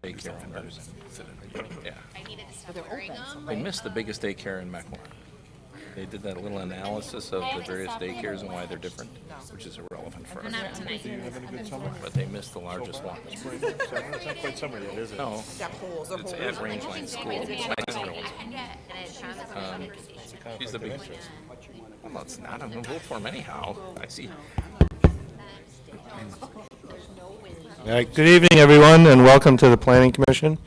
daycare in there. Yeah. I needed to stop wearing them. They missed the biggest daycare in Mequon. They did that little analysis of the various daycares and why they're different, which is irrelevant for us. Not tonight. Having a good summer? But they missed the largest one. Spring, summer? It's not quite summer yet, is it? No, Got holes or it's holes. at Rangeline School. It's my sister owns it. And I found the She's the big. Well, it's not. I'm gonna vote for him anyhow. I see. All right, good evening, everyone, and welcome to the Planning Commission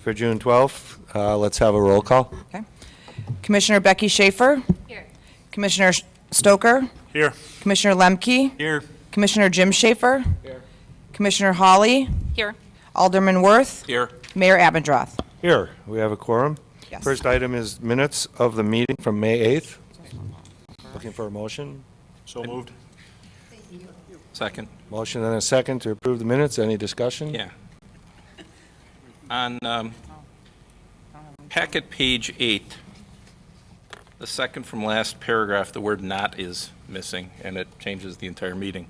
for June 12th. Let's have a roll call. Okay. Commissioner Becky Schaefer, Here. Commissioner Stoker, Here. Commissioner Lemke, Here. Commissioner Jim Schaefer, Commissioner Hawley, Here. Alderman Worth, Here. Mayor Abendroth. Here, we have a quorum. Yes. First item is minutes of the meeting from May 8th. Looking for a motion. So moved. Second. Motion and a second to approve the minutes. Any discussion? Yeah. On packet page 8, the second from last paragraph, the word "not" is missing, and it changes the entire meeting,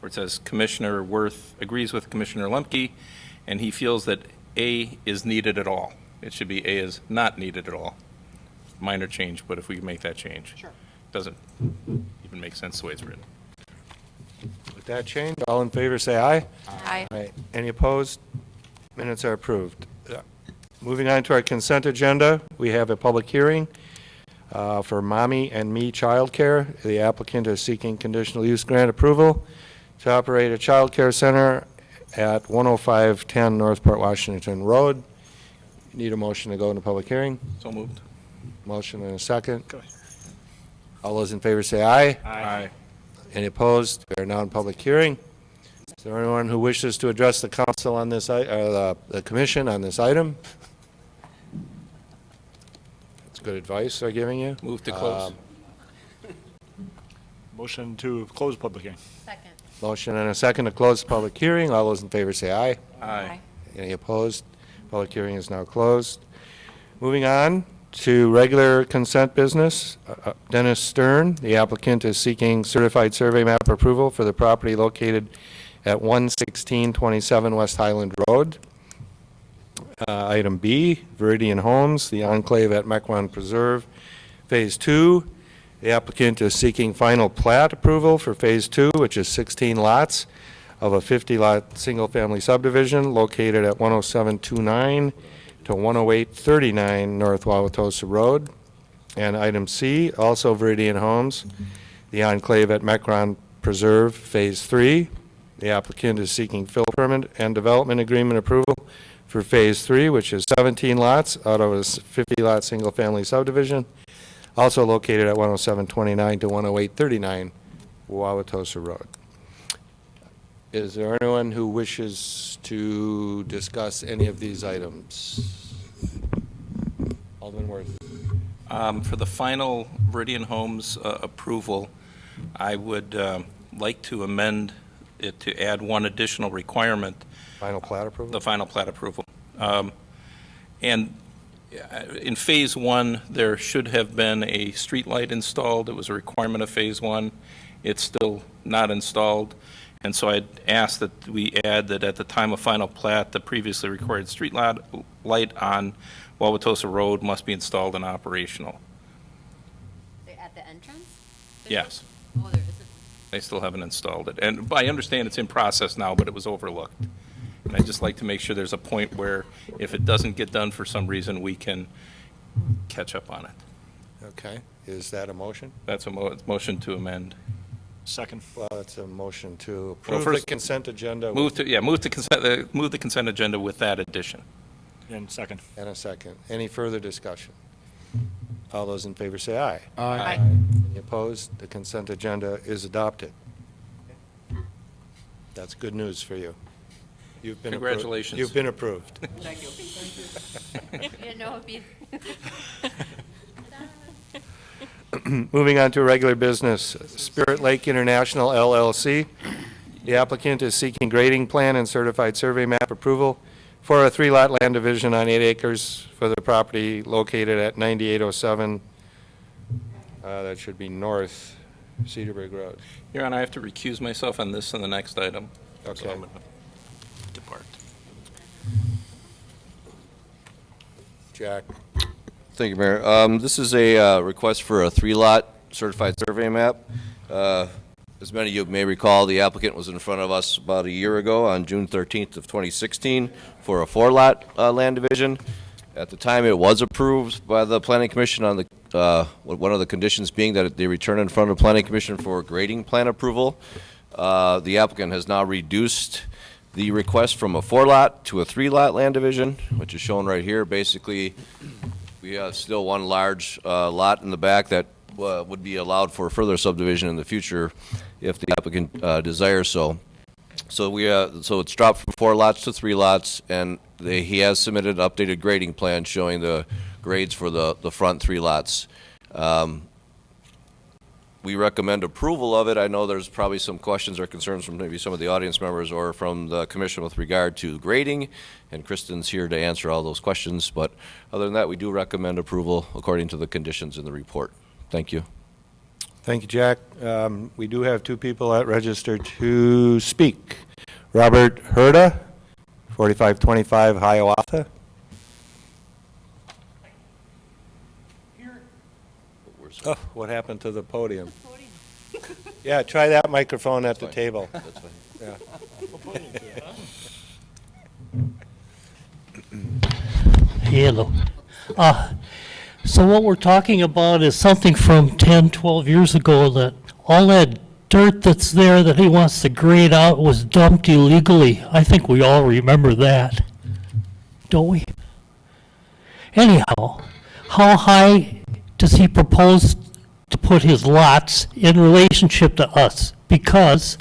where it says Commissioner Worth agrees with Commissioner Lemke, and he feels that A is needed at all. It should be A is not needed at all. Minor change, but if we can make that change. Sure. Doesn't even make sense the way it's written. With that change, all in favor say aye. Aye. Aye. Any opposed? Minutes are approved. Moving on to our consent agenda, we have a public hearing for Mommy and Me Childcare. The applicant is seeking conditional use grant approval to operate a child care center at 10510 Northport Washington Road. Need a motion to go into public hearing? So moved. Motion and a second. Go ahead. All those in favor say aye. Aye. Any opposed? We are now in public hearing. Is there anyone who wishes to address the council on this, the commission on this item? That's good advice they're giving you. Move to close. Motion to close public hearing. Second. Motion and a second to close the public hearing. All those in favor say aye. Aye. Any opposed? Public hearing is now closed. Moving on to regular consent business. Dennis Stern, the applicant, is seeking certified survey map approval for the property located at 11627 West Highland Road. Item B, Viridian Homes, the enclave at Mequon Preserve, Phase 2. The applicant is seeking final plat approval for Phase 2, which is 16 lots of a 50-lot single-family subdivision located at 10729 to 10839 North Wauwatosa Road. And item C, also Viridian Homes, the enclave at Mequon Preserve, Phase 3. The applicant is seeking fill permit and development agreement approval for Phase 3, which is 17 lots out of a 50-lot single-family subdivision, also located at 10729 to 10839 Wauwatosa Road. Is there anyone who wishes to discuss any of these items? Alderman Worth. For the final Viridian Homes approval, I would like to amend it to add one additional requirement, Final plat approval? the final plat approval. And in Phase 1, there should have been a street light installed. It was a requirement of Phase 1. It's still not installed. And so I'd ask that we add that at the time of final plat, the previously required street light on Wauwatosa Road must be installed and operational. At the entrance? Yes. Oh, there isn't. They still haven't installed it. And I understand it's in process now, but it was overlooked. And I'd just like to make sure there's a point where if it doesn't get done for some reason, we can catch up on it. Okay. Is that a motion? That's a motion to amend. Second. Well, it's a motion to Well, approve the first- consent agenda. Move the consent agenda with that addition. And second. And a second. Any further discussion? All those in favor say aye. Aye. Any opposed? The consent agenda is adopted. That's good news for you. You've been approved. Congratulations. You've been approved. You didn't know it'd be. Moving on to regular business, Spirit Lake International LLC. The applicant is seeking grading plan and certified survey map approval for a 3-lot land division on 8 acres for the property located at 9807, that should be North Cedarburg Road. Your Honor, I have to recuse myself on this and the next item. So Okay. I'm going to depart. Jack. Thank you, Mayor. This is a request for a three-lot certified survey map. As many of you may recall, the applicant was in front of us about a year ago on June 13th of 2016 for a four-lot land division. At the time, it was approved by the Planning Commission on the, one of the conditions being that they return in front of the Planning Commission for grading plan approval. The applicant has now reduced the request from a four-lot to a three-lot land division, which is shown right here. Basically, we have still one large lot in the back that would be allowed for further subdivision in the future if the applicant desires so. So it's dropped from 4 lots to 3 lots, and he has submitted an updated grading plan showing the grades for the front 3 lots. We recommend approval of it. I know there's probably some questions or concerns from maybe some of the audience members or from the commission with regard to grading, and Kristen's here to answer all those questions. But other than that, we do recommend approval according to the conditions in the report. Thank you. Thank you, Jack. We do have 2 people that registered to speak. Robert Herda, 4525 Hiawatha. Oh, what happened to the podium? Yeah, try that microphone at the table. That's fine. Yeah. Hello. So what we're talking about is something from 10, 12 years ago, that all that dirt that's there that he wants to grade out was dumped illegally. I think we all remember that, don't we? Anyhow, how high does he propose to put his lots in relationship to us? Because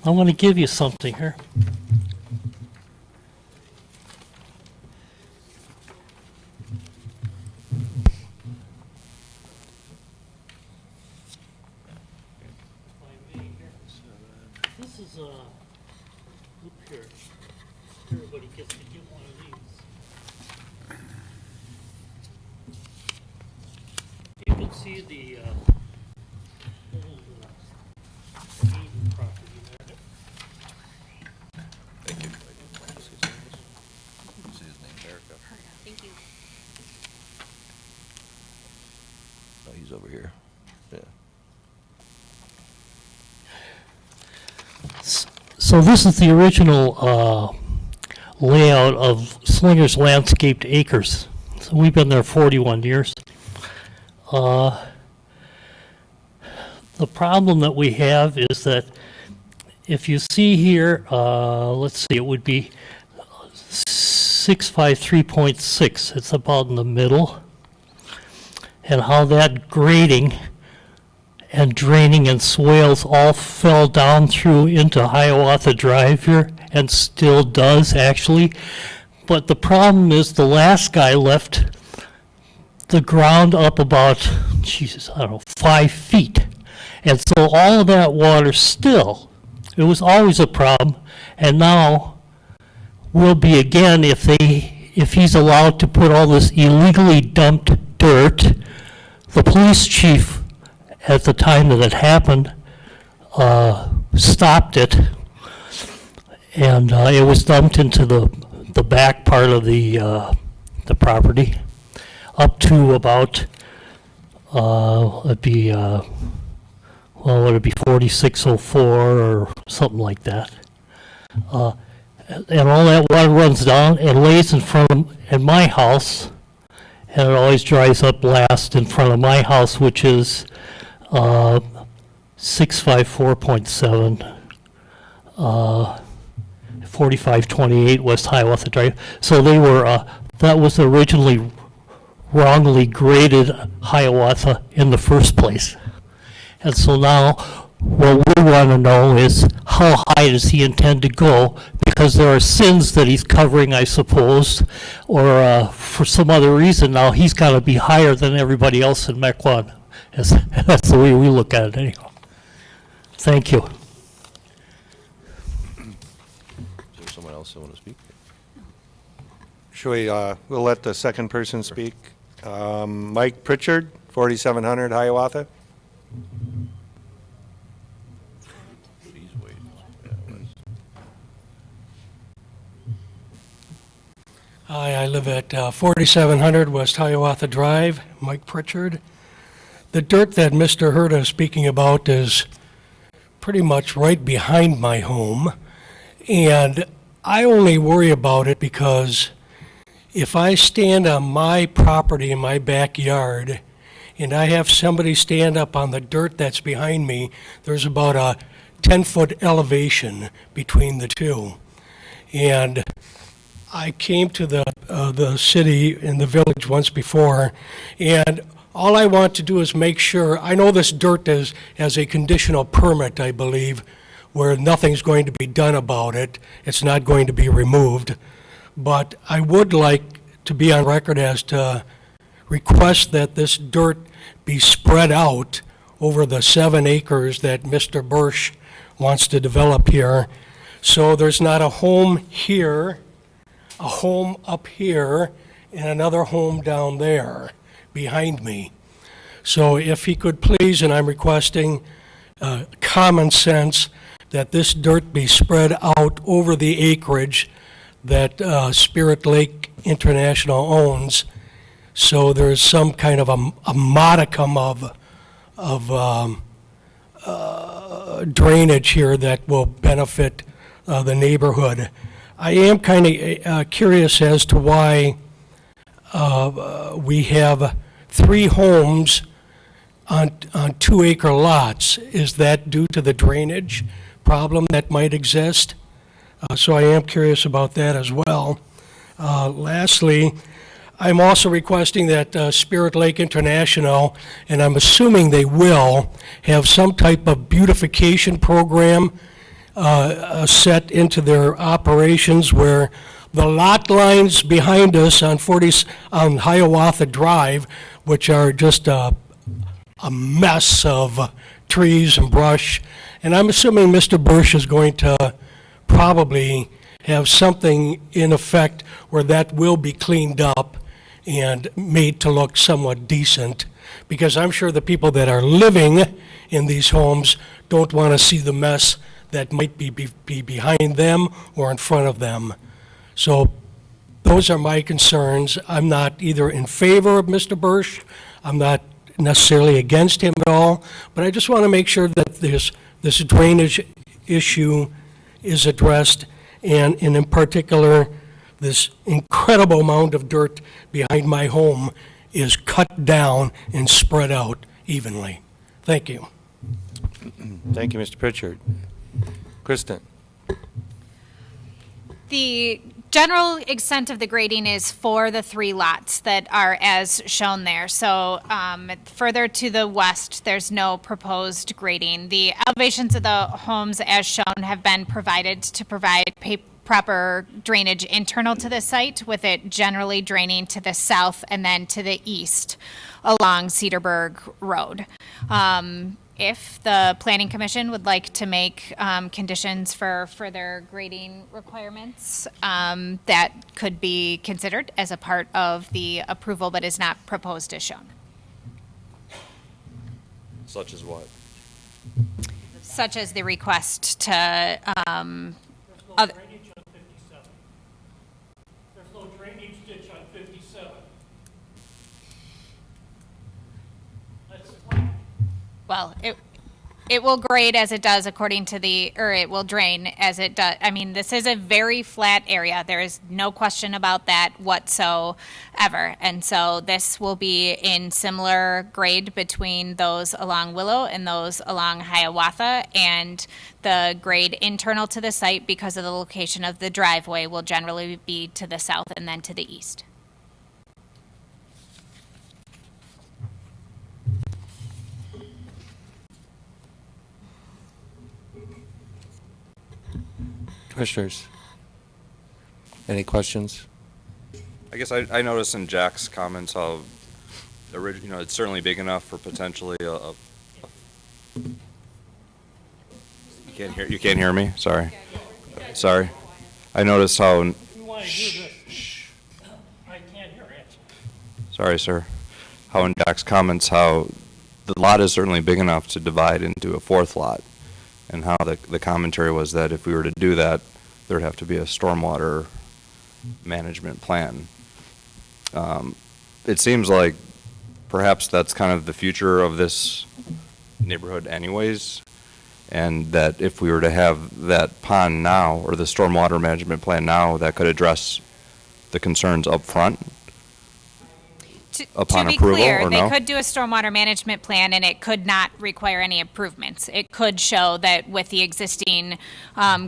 I want to give you something here. This is a, look here, everybody gets to get one of these. You can see the old Eden property there. Thank you. See his name, Eric? Thank you. Oh, he's over here. Yeah. So this is the original layout of Slinger's Landscaped Acres. So we've been there 41 years. The problem that we have is that if you see here, let's see, it would be 653.6. It's about in the middle. And how that grading and draining and swales all fell down through into Hiawatha Drive here, and still does actually. But the problem is the last guy left the ground up about, Jesus, I don't know, 5 feet. And so all of that water still, it was always a problem, and now will be again if he's allowed to put all this illegally dumped dirt. The police chief at the time that it happened, stopped it, and it was dumped into the back part of the property, up to about, it'd be, well, would it be 4604 or something like that. And all that water runs down and lays in front of, in my house, and it always dries up last in front of my house, which is 654.7, 4528 West Hiawatha Drive. So they were, that was originally wrongly graded Hiawatha in the first place. And so now what we want to know is how high does he intend to go? Because there are sins that he's covering, I suppose, or for some other reason now he's got to be higher than everybody else in Mequon. That's the way we look at it anyhow. Thank you. Is there someone else that want to speak? Should we, we'll let the second person speak. Mike Pritchard, 4700 Hiawatha. He's waiting. Yeah, Hi, I live at 4700 West Hiawatha Drive, Mike Pritchard. The dirt that Mr. Herta is speaking about is pretty much right behind my home, and I only worry about it because if I stand on my property in my backyard and I have somebody stand up on the dirt that's behind me, there's about a 10-foot elevation between the two. And I came to the city and the village once before, and all I want to do is make sure, I know this dirt is as a conditional permit, I believe, where nothing's going to be done about it. It's not going to be removed. But I would like to be on record as to request that this dirt be spread out over the 7 acres that Mr. Bursch wants to develop here. So there's not a home here, a home up here, and another home down there behind me. So if he could please, and I'm requesting common sense, that this dirt be spread out over the acreage that Spirit Lake International owns, so there's some kind of a modicum of drainage here that will benefit the neighborhood. I am kind of curious as to why we have 3 homes on 2-acre lots. Is that due to the drainage problem that might exist? So I am curious about that as well. Lastly, I'm also requesting that Spirit Lake International, and I'm assuming they will, have some type of beautification program set into their operations where the lot lines behind us on Hiawatha Drive, which are just a mess of trees and brush, and I'm assuming Mr. Bursch is going to probably have something in effect where that will be cleaned up and made to look somewhat decent, because I'm sure the people that are living in these homes don't want to see the mess that might be behind them or in front of them. So those are my concerns. I'm not either in favor of Mr. Bursch, I'm not necessarily against him at all, but I just want to make sure that this drainage issue is addressed, and in particular, this incredible amount of dirt behind my home is cut down and spread out evenly. Thank you. Thank you, Mr. Pritchard. Kristen? The general extent of the grading is for the 3 lots that are as shown there. So further to the west, there's no proposed grading. The elevations of the homes as shown have been provided to provide proper drainage internal to the site, with it generally draining to the south and then to the east along Cedarburg Road. If the Planning Commission would like to make conditions for further grading requirements, that could be considered as a part of the approval, but is not proposed as shown. Such as what? Such as the request to, There's no drainage ditch on 57. well, it will grade as it does according to it will drain as it does. I mean, this is a very flat area. There is no question about that whatsoever. And so this will be in similar grade between those along Willow and those along Hiawatha. And the grade internal to the site, because of the location of the driveway, will generally be to the south and then to the east. Commissioners, any questions? I guess I noticed in Jack's comments how, it's certainly big enough for potentially you can't hear me? Sorry. I noticed how, You want to do this? I can't hear it. sorry, sir, how in Jack's comments, how the lot is certainly big enough to divide into a 4th lot, and how the commentary was that if we were to do that, there'd have to be a stormwater management plan. It seems like perhaps that's kind of the future of this neighborhood anyways, and that if we were to have that pond now, or the stormwater management plan now, that could address the concerns up front. Upon To be approval, clear, or they no? could do a stormwater management plan, and it could not require any improvements. It could show that with the existing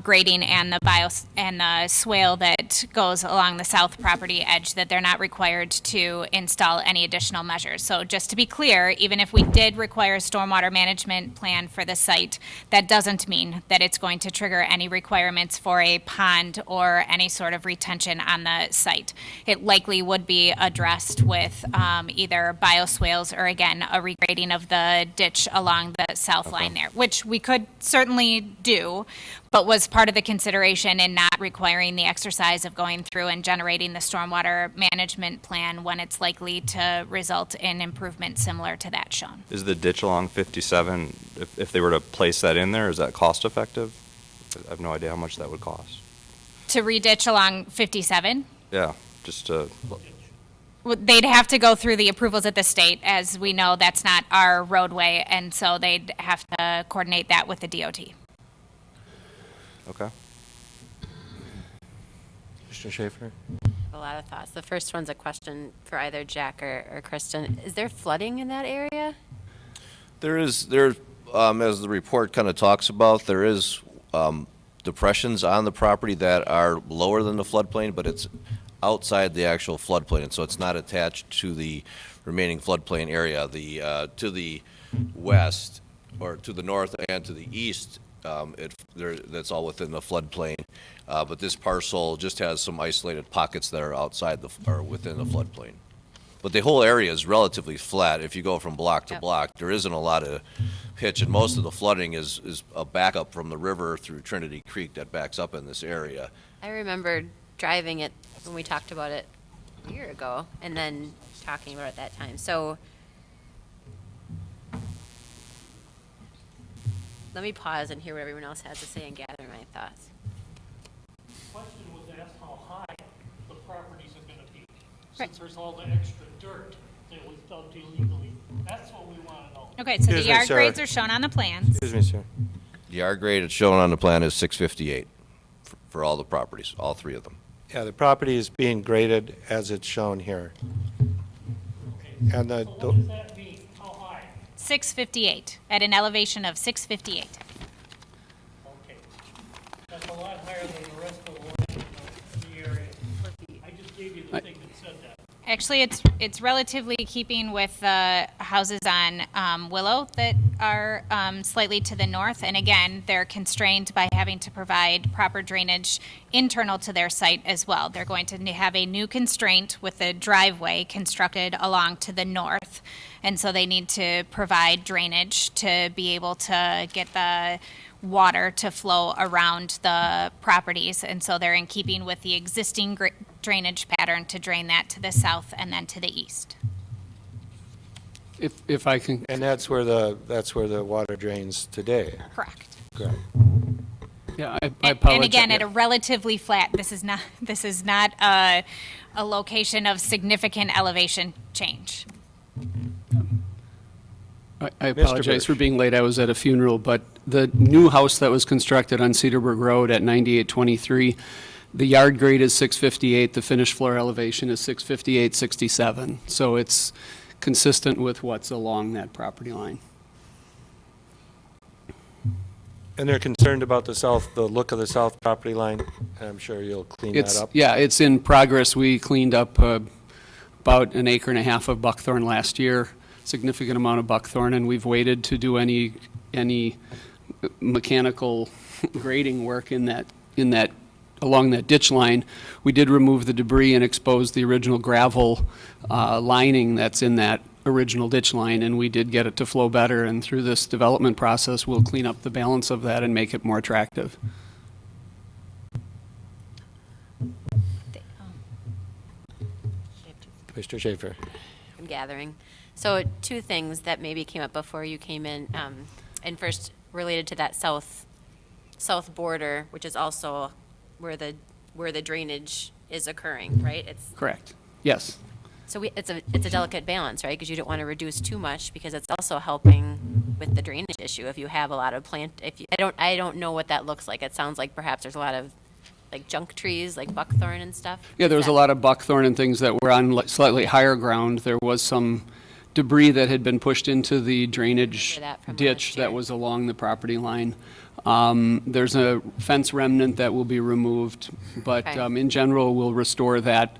grading and the swale that goes along the south property edge, that they're not required to install any additional measures. So just to be clear, even if we did require a stormwater management plan for the site, that doesn't mean that it's going to trigger any requirements for a pond or any sort of retention on the site. It likely would be addressed with either bioswales or, again, a regrading of the ditch along the south line there, which we could certainly do, but was part of the consideration in not requiring the exercise of going through and generating the stormwater management plan when it's likely to result in improvement similar to that shown. Is the ditch along 57, if they were to place that in there, is that cost effective? I have no idea how much that would cost. To reditch along 57? Yeah, just to, Well, they'd have to go through the approvals at the state. As we know, that's not our roadway, and so they'd have to coordinate that with the DOT. okay. Mr. Schaefer? A lot of thoughts. The first one's a question for either Jack or Kristen. Is there flooding in that area? As the report kind of talks about, there is depressions on the property that are lower than the floodplain, but it's outside the actual floodplain, and so it's not attached to the remaining floodplain area. To the west, or to the north and to the east, that's all within the floodplain. But this parcel just has some isolated pockets that are outside or within the floodplain. But the whole area is relatively flat. If you go from block to Yep. block, there isn't a lot of pitch, and most of the flooding is a backup from the river through Trinity Creek that backs up in this area. I remember driving it when we talked about it a year ago, and then talking about it at that time. So let me pause and hear what everyone else has to say and gather my thoughts. Question was asked how high the properties are gonna be, Right. since there's all the extra dirt that was dumped illegally. That's what we wanna know. Okay, so the Excuse me, yard sir. grades are shown on the plans. Excuse me, sir. The yard grade it's shown on the plan is 658 for all the properties, all three of them. Yeah, the property is being graded as it's shown here. And So what does that mean? How high? 658, at an elevation of 658. Okay. That's a lot higher than the rest of the land in the area. I just gave you the thing that said that. Actually, it's relatively keeping with the houses on Willow that are slightly to the north. And again, they're constrained by having to provide proper drainage internal to their site as well. They're going to have a new constraint with the driveway constructed along to the north. And so they need to provide drainage to be able to get the water to flow around the properties. And so they're in keeping with the existing drainage pattern to drain that to the south and then to the east. If I can, And that's where the water drains today. Correct. Correct. yeah, I And apologize. again, at a relatively flat, this is not a location of significant elevation change. I apologize for being late. I was at a funeral, but the new house that was constructed on Cedarburg Road at 9823, the yard grade is 658, the finished floor elevation is 658.67. So it's consistent with what's along that property line. And they're concerned about the look of the south property line, and I'm sure you'll clean that up. Yeah, it's in progress. We cleaned up about an acre and a half of buckthorn last year, significant amount of buckthorn, and we've waited to do any mechanical grading work in that along that ditch line. We did remove the debris and expose the original gravel lining that's in that original ditch line, and we did get it to flow better, and through this development process, we'll clean up the balance of that and make it more attractive. Mr. Schaefer? I'm gathering. So two things that maybe came up before you came in, and first related to that south border, which is also where the where the drainage is occurring, right? It's, Correct. Yes. so it's a delicate balance, right? Because you don't want to reduce too much because it's also helping with the drainage issue. If you have a lot of I don't know what that looks like. It sounds like perhaps there's a lot of like junk trees, like buckthorn and stuff. Yeah, there was a lot of buckthorn and things that were on slightly higher ground. There was some debris that had been pushed into the drainage Remember that from ditch last year. that was along the property line. There's a fence remnant that will be removed, but Okay. in general, we'll restore that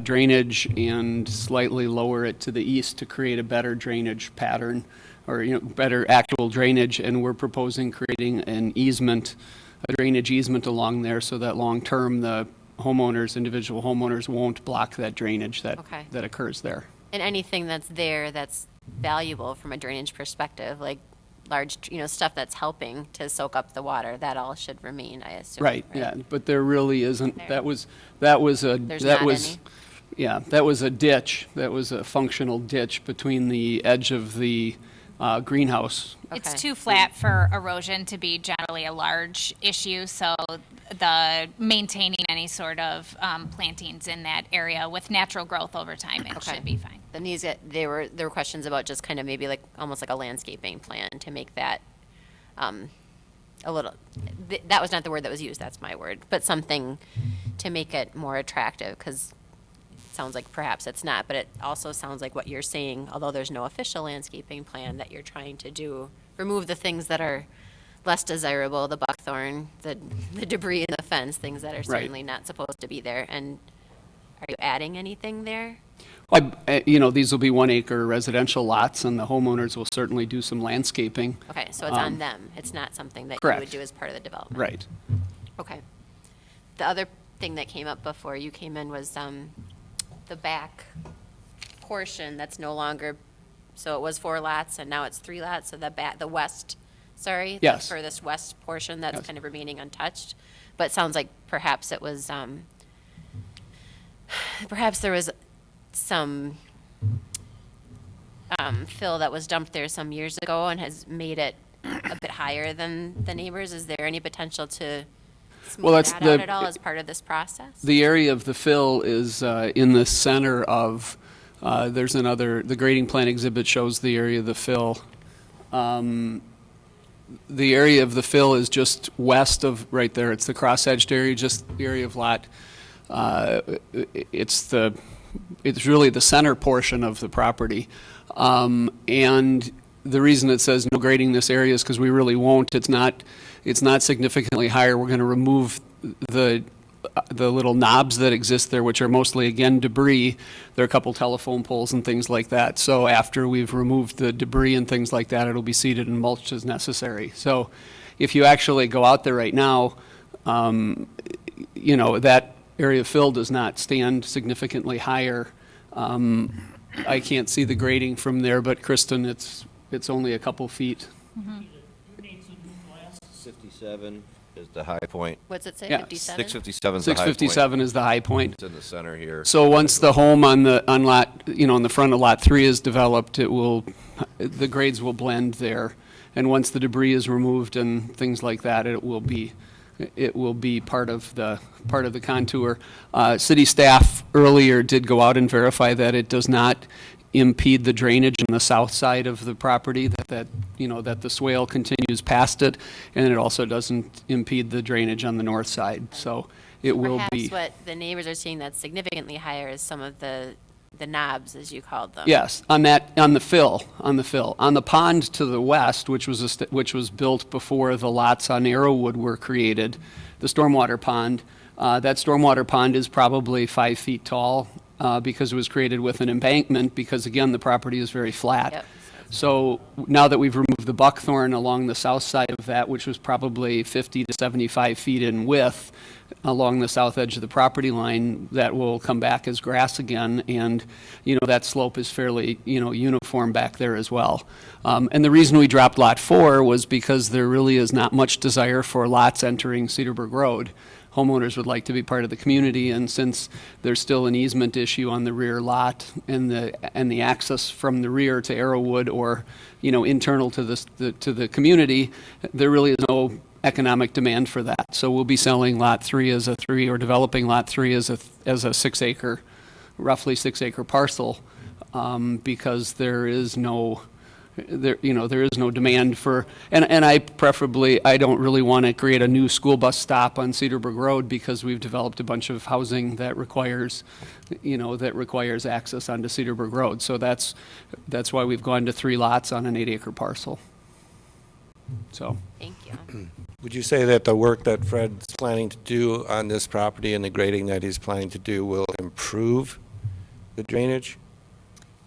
drainage and slightly lower it to the east to create a better drainage pattern, or, better actual drainage, and we're proposing creating an easement, a drainage easement along there, so that long-term, the individual homeowners won't block that drainage Okay. that occurs there. And anything that's there that's valuable from a drainage perspective, like large, stuff that's helping to soak up the water, that all should remain, I assume. Right, yeah, but there really isn't, There. that was a, There's that not was, any? yeah, that was a ditch, that was a functional ditch between the edge of the greenhouse. It's Okay. too flat for erosion to be generally a large issue, so the maintaining any sort of plantings in that area with natural growth over time, it Okay. should be fine. Then there were questions about just kind of maybe like, almost like a landscaping plan to make that, a little, that was not the word that was used, that's my word, but something to make it more attractive, because it sounds like perhaps it's not, but it also sounds like what you're saying, although there's no official landscaping plan, that you're trying to do, remove the things that are less desirable, the buckthorn, the debris in the fence, things that are Right. certainly not supposed to be there. And are you adding anything there? These will be 1 acre residential lots, and the homeowners will certainly do some landscaping. Okay, so it's on them. It's not something that you correct. would do as part of the development. Right. Okay. The other thing that came up before you came in was the back portion that's no longer, so it was 4 lots and now it's 3 lots, so the west, sorry? Yes. The furthest west portion that's Yes. kind of remaining untouched. But it sounds like perhaps it was, perhaps there was some fill that was dumped there some years ago and has made it a bit higher than the neighbors. Is there any potential to smooth that's that out the- at all as part of this process? The area of the fill is in the center of, the grading plan exhibit shows the area of the fill. The area of the fill is just west of, right there, it's the cross-edged area, just the area of lot. It's really the center portion of the property. And the reason it says no grading this area is because we really won't. It's not significantly higher. We're going to remove the little knobs that exist there, which are mostly, again, debris. There are a couple telephone poles and things like that. So after we've removed the debris and things like that, it'll be seeded and mulched as necessary. So if you actually go out there right now, that area of fill does not stand significantly higher. I can't see the grading from there, but Kristen, it's only a couple feet. 57 is the high point. What's it say, Yeah, 57? 657 is the high point. 657 is the high point. It's in the center here. So once the home on lot, in the front of lot 3 is developed, the grades will blend there. And once the debris is removed and things like that, it will be part of the contour. City staff earlier did go out and verify that it does not impede the drainage on the south side of the property, that the swale continues past it, and it also doesn't impede the drainage on the north side. So it will be. Perhaps what the neighbors are seeing that's significantly higher is some of the knobs, as you called them. Yes, on the fill. On the pond to the west, which was built before the lots on Arrowwood were created, the stormwater pond, that stormwater pond is probably 5 feet tall because it was created with an embankment because, again, the property is very flat. Yep. So now that we've removed the buckthorn along the south side of that, which was probably 50 to 75 feet in width along the south edge of the property line, that will come back as grass again. And, that slope is fairly, uniform back there as well. And the reason we dropped Lot 4 was because there really is not much desire for lots entering Cedarburg Road. Homeowners would like to be part of the community, and since there's still an easement issue on the rear lot and the access from the rear to Arrowwood or internal to the community, there really is no economic demand for that. So we'll be selling Lot 3 as a 3, or developing Lot 3 as a 6 acre, roughly 6 acre parcel, because there is no demand for, and I don't really want to create a new school bus stop on Cedarburg Road, because we've developed a bunch of housing that requires access onto Cedarburg Road. So that's why we've gone to 3 lots on an 8 acre parcel. So. Thank you. Would you say that the work that Fred's planning to do on this property and the grading that he's planning to do will improve the drainage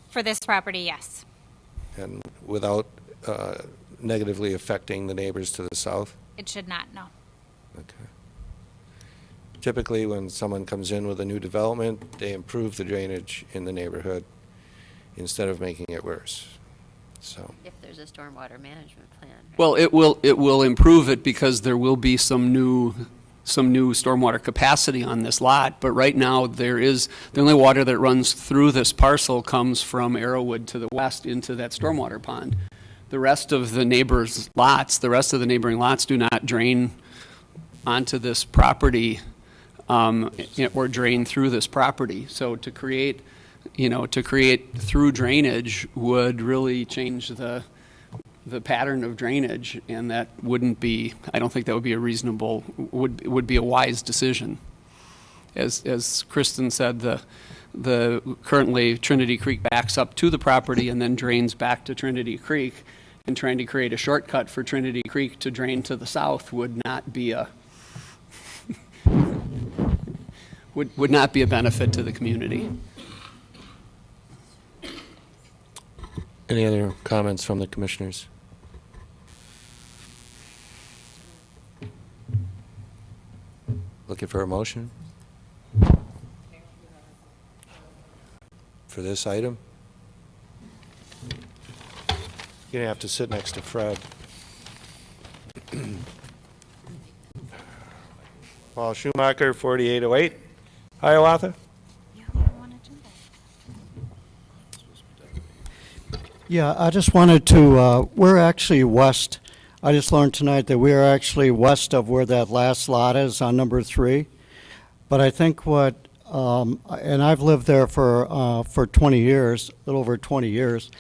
For this property, yes. and without negatively affecting the neighbors to the south? It should not, no. Okay. Typically, when someone comes in with a new development, they improve the drainage in the neighborhood instead of making it worse. So, If there's a stormwater management plan. right? Well, it will improve it, because there will be some new stormwater capacity on this lot. But right now, the only water that runs through this parcel comes from Arrowwood to the west into that stormwater pond. The rest of the neighbouring lots do not drain onto this property, or drain through this property. So to create through drainage would really change the pattern of drainage, and that wouldn't be, I don't think that would be a reasonable, would be a wise decision. As Kristen said, the currently Trinity Creek backs up to the property and then drains back to Trinity Creek, and trying to create a shortcut for Trinity Creek to drain to the south would not be a would not be a benefit to the community. any other comments from the commissioners? Looking for a motion? For this item? You're going to have to sit next to Fred. Paul Schumacher, 4808. Hiawatha? Yeah, I just wanted to, we're actually west. I just learned tonight that we are actually west of where that last lot is on number 3. But I think what, and I've lived there for 20 years, a little over 20 years.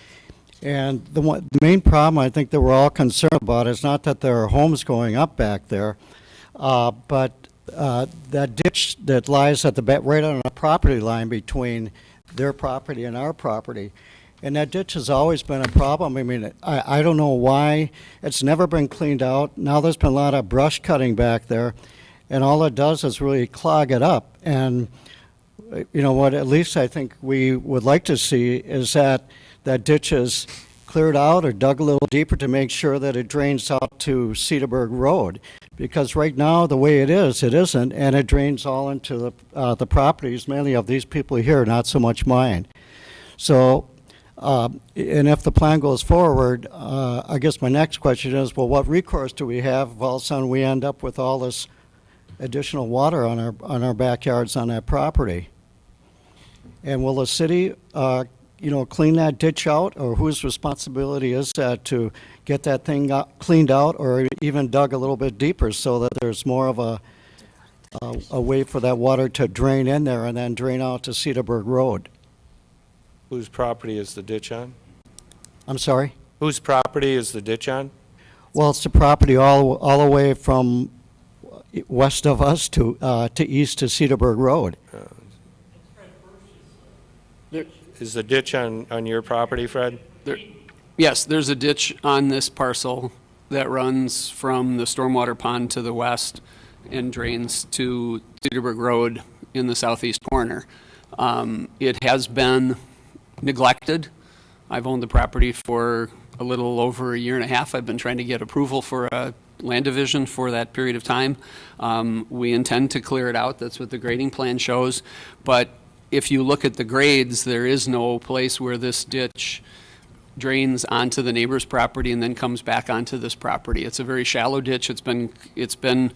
And the main problem I think that we're all concerned about is not that there are homes going up back there, but that ditch that lies at the right on the property line between their property and our property. And that ditch has always been a problem. I mean, I don't know why. It's never been cleaned out. Now there's been a lot of brush cutting back there, and all it does is really clog it up. And you know what, at least I think we would like to see is that that ditch is cleared out or dug a little deeper to make sure that it drains out to Cedarburg Road. Because right now, the way it isn't, and it drains all into the properties, mainly of these people here, not so much mine. So, and if the plan goes forward, I guess my next question is, well, what recourse do we have if all of a sudden we end up with all this additional water on our backyards on that property? And will the city, clean that ditch out, or whose responsibility is that to get that thing cleaned out, or even dug a little bit deeper so that there's more of a way for that water to drain in there and then drain out to Cedarburg Road? Whose property is the ditch on? I'm sorry? Whose property is the ditch on? Well, it's the property all the way from west of us to east to Cedarburg Road. Is the ditch on your property, Fred? Yes, there's a ditch on this parcel that runs from the stormwater pond to the west and drains to Cedarburg Road in the southeast corner. It has been neglected. I've owned the property for a little over a year and a half. I've been trying to get approval for a land division for that period of time. We intend to clear it out. That's what the grading plan shows. But if you look at the grades, there is no place where this ditch drains onto the neighbor's property and then comes back onto this property. It's a very shallow ditch. It's been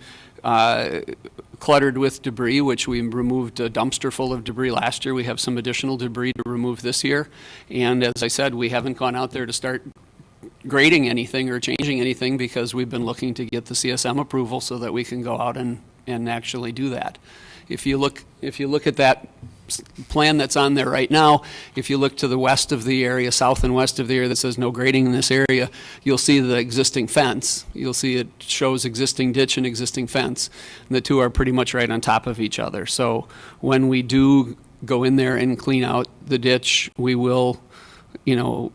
cluttered with debris, which we removed a dumpster full of debris last year. We have some additional debris to remove this year. And as I said, we haven't gone out there to start grading anything or changing anything because we've been looking to get the CSM approval so that we can go out and actually do that. If you look at that plan that's on there right now, if you look to the west of the area, south and west of the area that says no grading in this area, you'll see the existing fence. You'll see it shows existing ditch and existing fence. And the two are pretty much right on top of each other. So when we do go in there and clean out the ditch, we will rechannel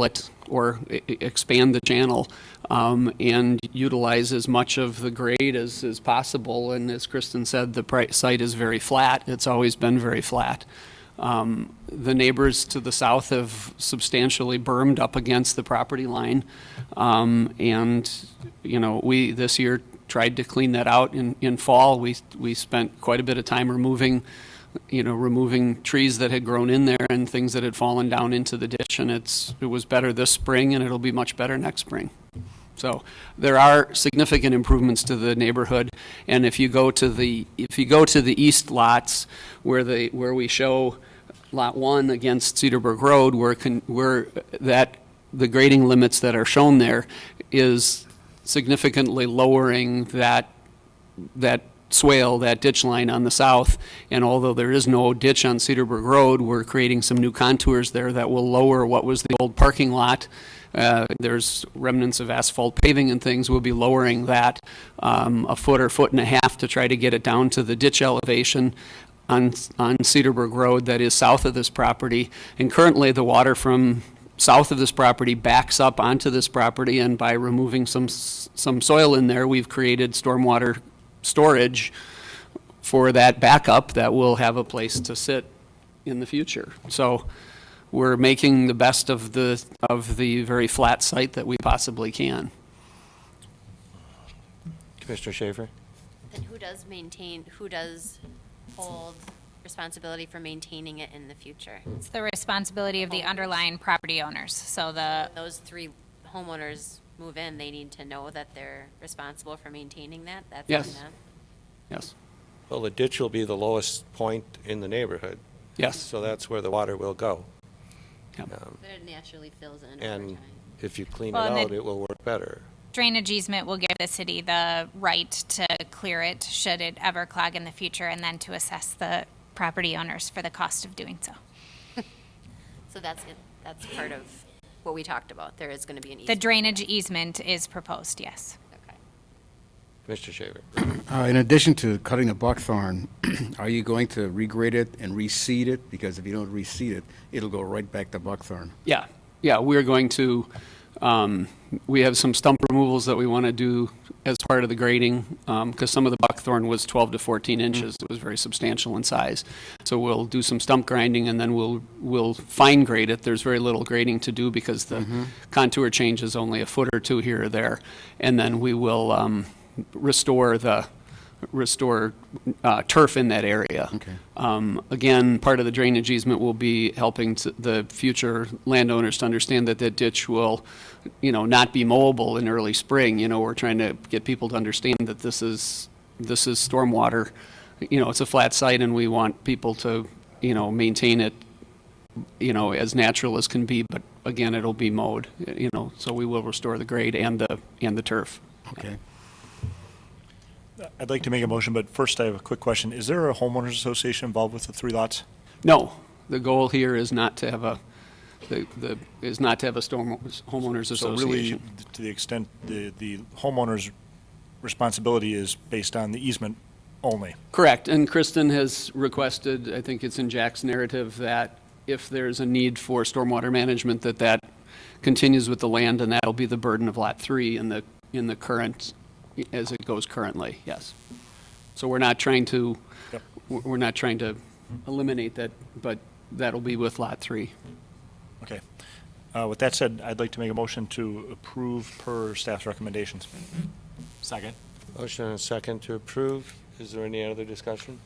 it or expand the channel and utilize as much of the grade as possible. And as Kristen said, the site is very flat. It's always been very flat. The neighbors to the south have substantially bermed up against the property line. And, we this year tried to clean that out in fall. We spent quite a bit of time removing trees that had grown in there and things that had fallen down into the ditch, and it was better this spring, and it'll be much better next spring. So there are significant improvements to the neighborhood, and if you go to the east lots where we show Lot 1 against Cedarbrook Road, where the grading limits that are shown there is significantly lowering that swale, that ditch line on the south, and although there is no ditch on Cedarbrook Road, we're creating some new contours there that will lower what was the old parking lot. There's remnants of asphalt paving and things. We'll be lowering that a foot or foot and a half to try to get it down to the ditch elevation on Cedarbrook Road that is south of this property. And currently the water from south of this property backs up onto this property, and by removing some soil in there, we've created stormwater storage for that backup that will have a place to sit in the future. So we're making the best of the very flat site that we possibly can. Commissioner Schaefer? Then who does hold responsibility for maintaining it in the future? It's the responsibility of the underlying property owners. So Those three homeowners move in, they need to know that they're responsible for maintaining that? That's Yes. on them? Yes. Well, the ditch will be the lowest point in the neighborhood. Yes. So that's where the water will go. Yep. But it naturally fills in over And time. if you clean it Well, and out, the- it will work better. drainage easement will give the city the right to clear it should it ever clog in the future, and then to assess the property owners for the cost of doing so. So that's it, that's part of what we talked about. There is going to be an The easement. drainage easement is proposed, yes. Okay. Mr. Shaver? In addition to cutting the buckthorn, are you going to regrade it and reseed it? Because if you don't reseed it, it'll go right back to buckthorn. Yeah, we're going to, we have some stump removals that we want to do as part of the grading, because some of the buckthorn was 12 to 14 inches. It was very substantial in size. So we'll do some stump grinding, and then we'll fine grade it. There's very little grading to do because the contour change is only a foot or two here or there. And then we will restore turf in that area. Okay. Again, part of the drainage easement will be helping the future landowners to understand that that ditch will, not be mowable in early spring. We're trying to get people to understand that this is stormwater. It's a flat site, and we want people to, maintain it, as natural as can be. But again, it'll be mowed. So we will restore the grade and the turf. Okay. I'd like to make a motion, but first I have a quick question. Is there a homeowners association involved with the 3 lots? No, the goal here is not to have a storm homeowners So really, association. to the extent the homeowner's responsibility is based on the easement only. Correct, and Kristen has requested, I think it's in Jack's narrative, that if there's a need for stormwater management, that continues with the land, and that'll be the burden of Lot 3 in the current, as it goes currently, yes. So we're not trying to, Yep. we're not trying to eliminate that, but that'll be with Lot 3. Okay. With that said, I'd like to make a motion to approve per staff's recommendations. Second. Motion and a second to approve. Is there any other discussion?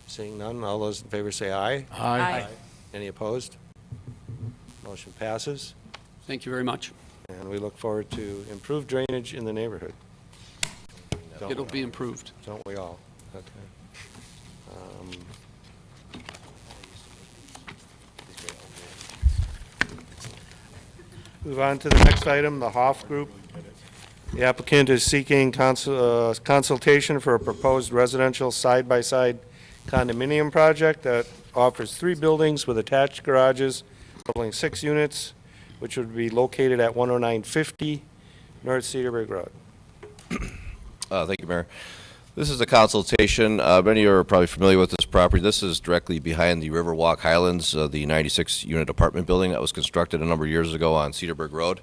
Seeing none, all those in favor say aye. Aye. Any opposed? Motion passes, Thank you very much. and we look forward to improved drainage in the neighborhood. It'll be improved. Don't we all? Okay. Move on to the next item, the Hoff Group. The applicant is seeking consultation for a proposed residential side-by-side condominium project that offers 3 buildings with attached garages totaling 6 units, which would be located at 10950 North Cedarburg Road. Thank you, Mayor. This is a consultation. Many of you are probably familiar with this property. This is directly behind the Riverwalk Highlands, the 96-unit apartment building that was constructed a number of years ago on Cedarburg Road.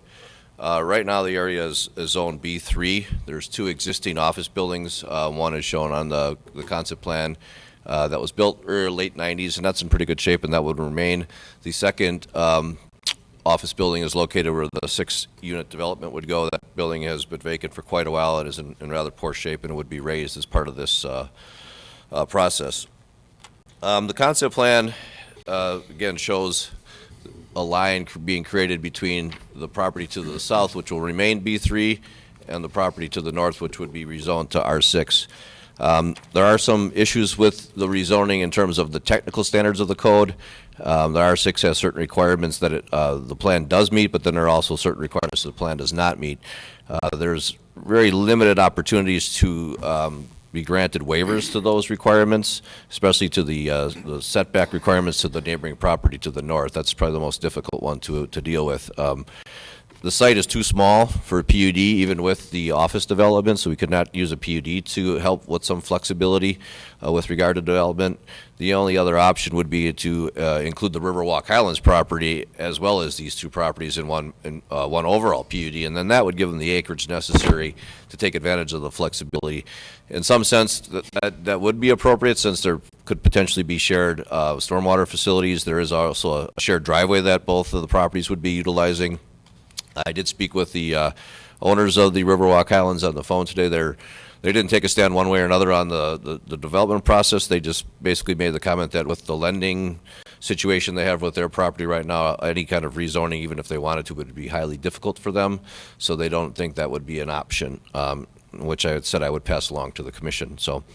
Right now, the area is zone B3. There's 2 existing office buildings. One is shown on the concept plan that was built late 90s, and that's in pretty good shape, and that would remain. The second office building is located where the 6-unit development would go. That building has been vacant for quite a while. It is in rather poor shape, and it would be raised as part of this process. The concept plan, again, shows a line being created between the property to the south, which will remain B3, and the property to the north, which would be rezoned to R6. There are some issues with the rezoning in terms of the technical standards of the code. The R6 has certain requirements that the plan does meet, but then there are also certain requirements that the plan does not meet. There's very limited opportunities to be granted waivers to those requirements, especially to the setback requirements to the neighboring property to the north. That's probably the most difficult one to deal with. The site is too small for a PUD, even with the office development, so we could not use a PUD to help with some flexibility with regard to development. The only other option would be to include the Riverwalk Highlands property as well as these 2 properties in one overall PUD, and then that would give them the acreage necessary to take advantage of the flexibility. In some sense, that would be appropriate, since there could potentially be shared stormwater facilities. There is also a shared driveway that both of the properties would be utilizing. I did speak with the owners of the Riverwalk Highlands on the phone today. They didn't take a stand one way or another on the development process. They just basically made the comment that with the lending situation they have with their property right now, any kind of rezoning, even if they wanted to, would be highly difficult for them. So they don't think that would be an option, which I had said I would pass along to the commission. So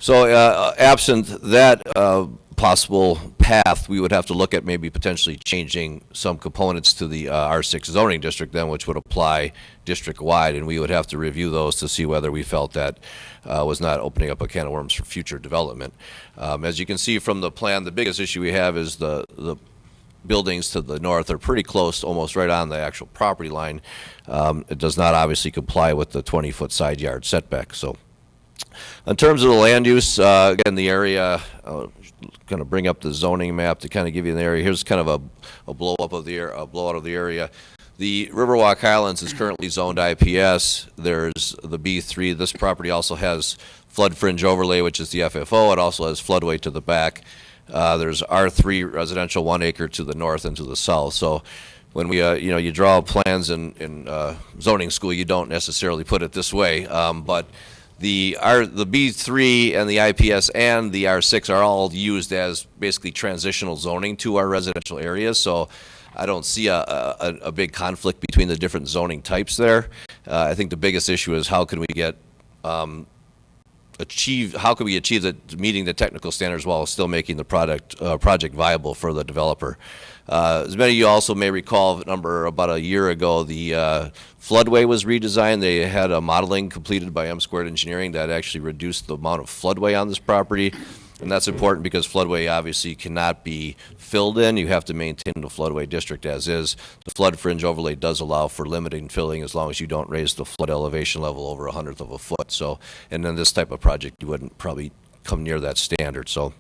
absent that possible path, we would have to look at maybe potentially changing some components to the R6 zoning district then, which would apply district-wide, and we would have to review those to see whether we felt that was not opening up a can of worms for future development. As you can see from the plan, the biggest issue we have is the buildings to the north are pretty close, almost right on the actual property line. It does not obviously comply with the 20-foot side yard setback. So in terms of the land use, again, the area, going to bring up the zoning map to kind of give you an area. Here's kind of a blowout of the area. The Riverwalk Highlands is currently zoned IPS. There's the B3. This property also has flood fringe overlay, which is the FFO. It also has floodway to the back. There's R3 residential 1 acre to the north and to the south. So when we, you draw plans in zoning school, you don't necessarily put it this way, but the B3 and the IPS and the R6 are all used as basically transitional zoning to our residential areas. So I don't see a big conflict between the different zoning types there. I think the biggest issue is how can we get achieve that meeting the technical standards while still making the project viable for the developer. As many of you also may recall, about a year ago, the floodway was redesigned. They had a modeling completed by M2 Engineering that actually reduced the amount of floodway on this property. And that's important because floodway obviously cannot be filled in. You have to maintain the floodway district as is. The flood fringe overlay does allow for limiting filling as long as you don't raise the flood elevation level over 1/100 of a foot. So, and then this type of project, you wouldn't probably come near that standard. So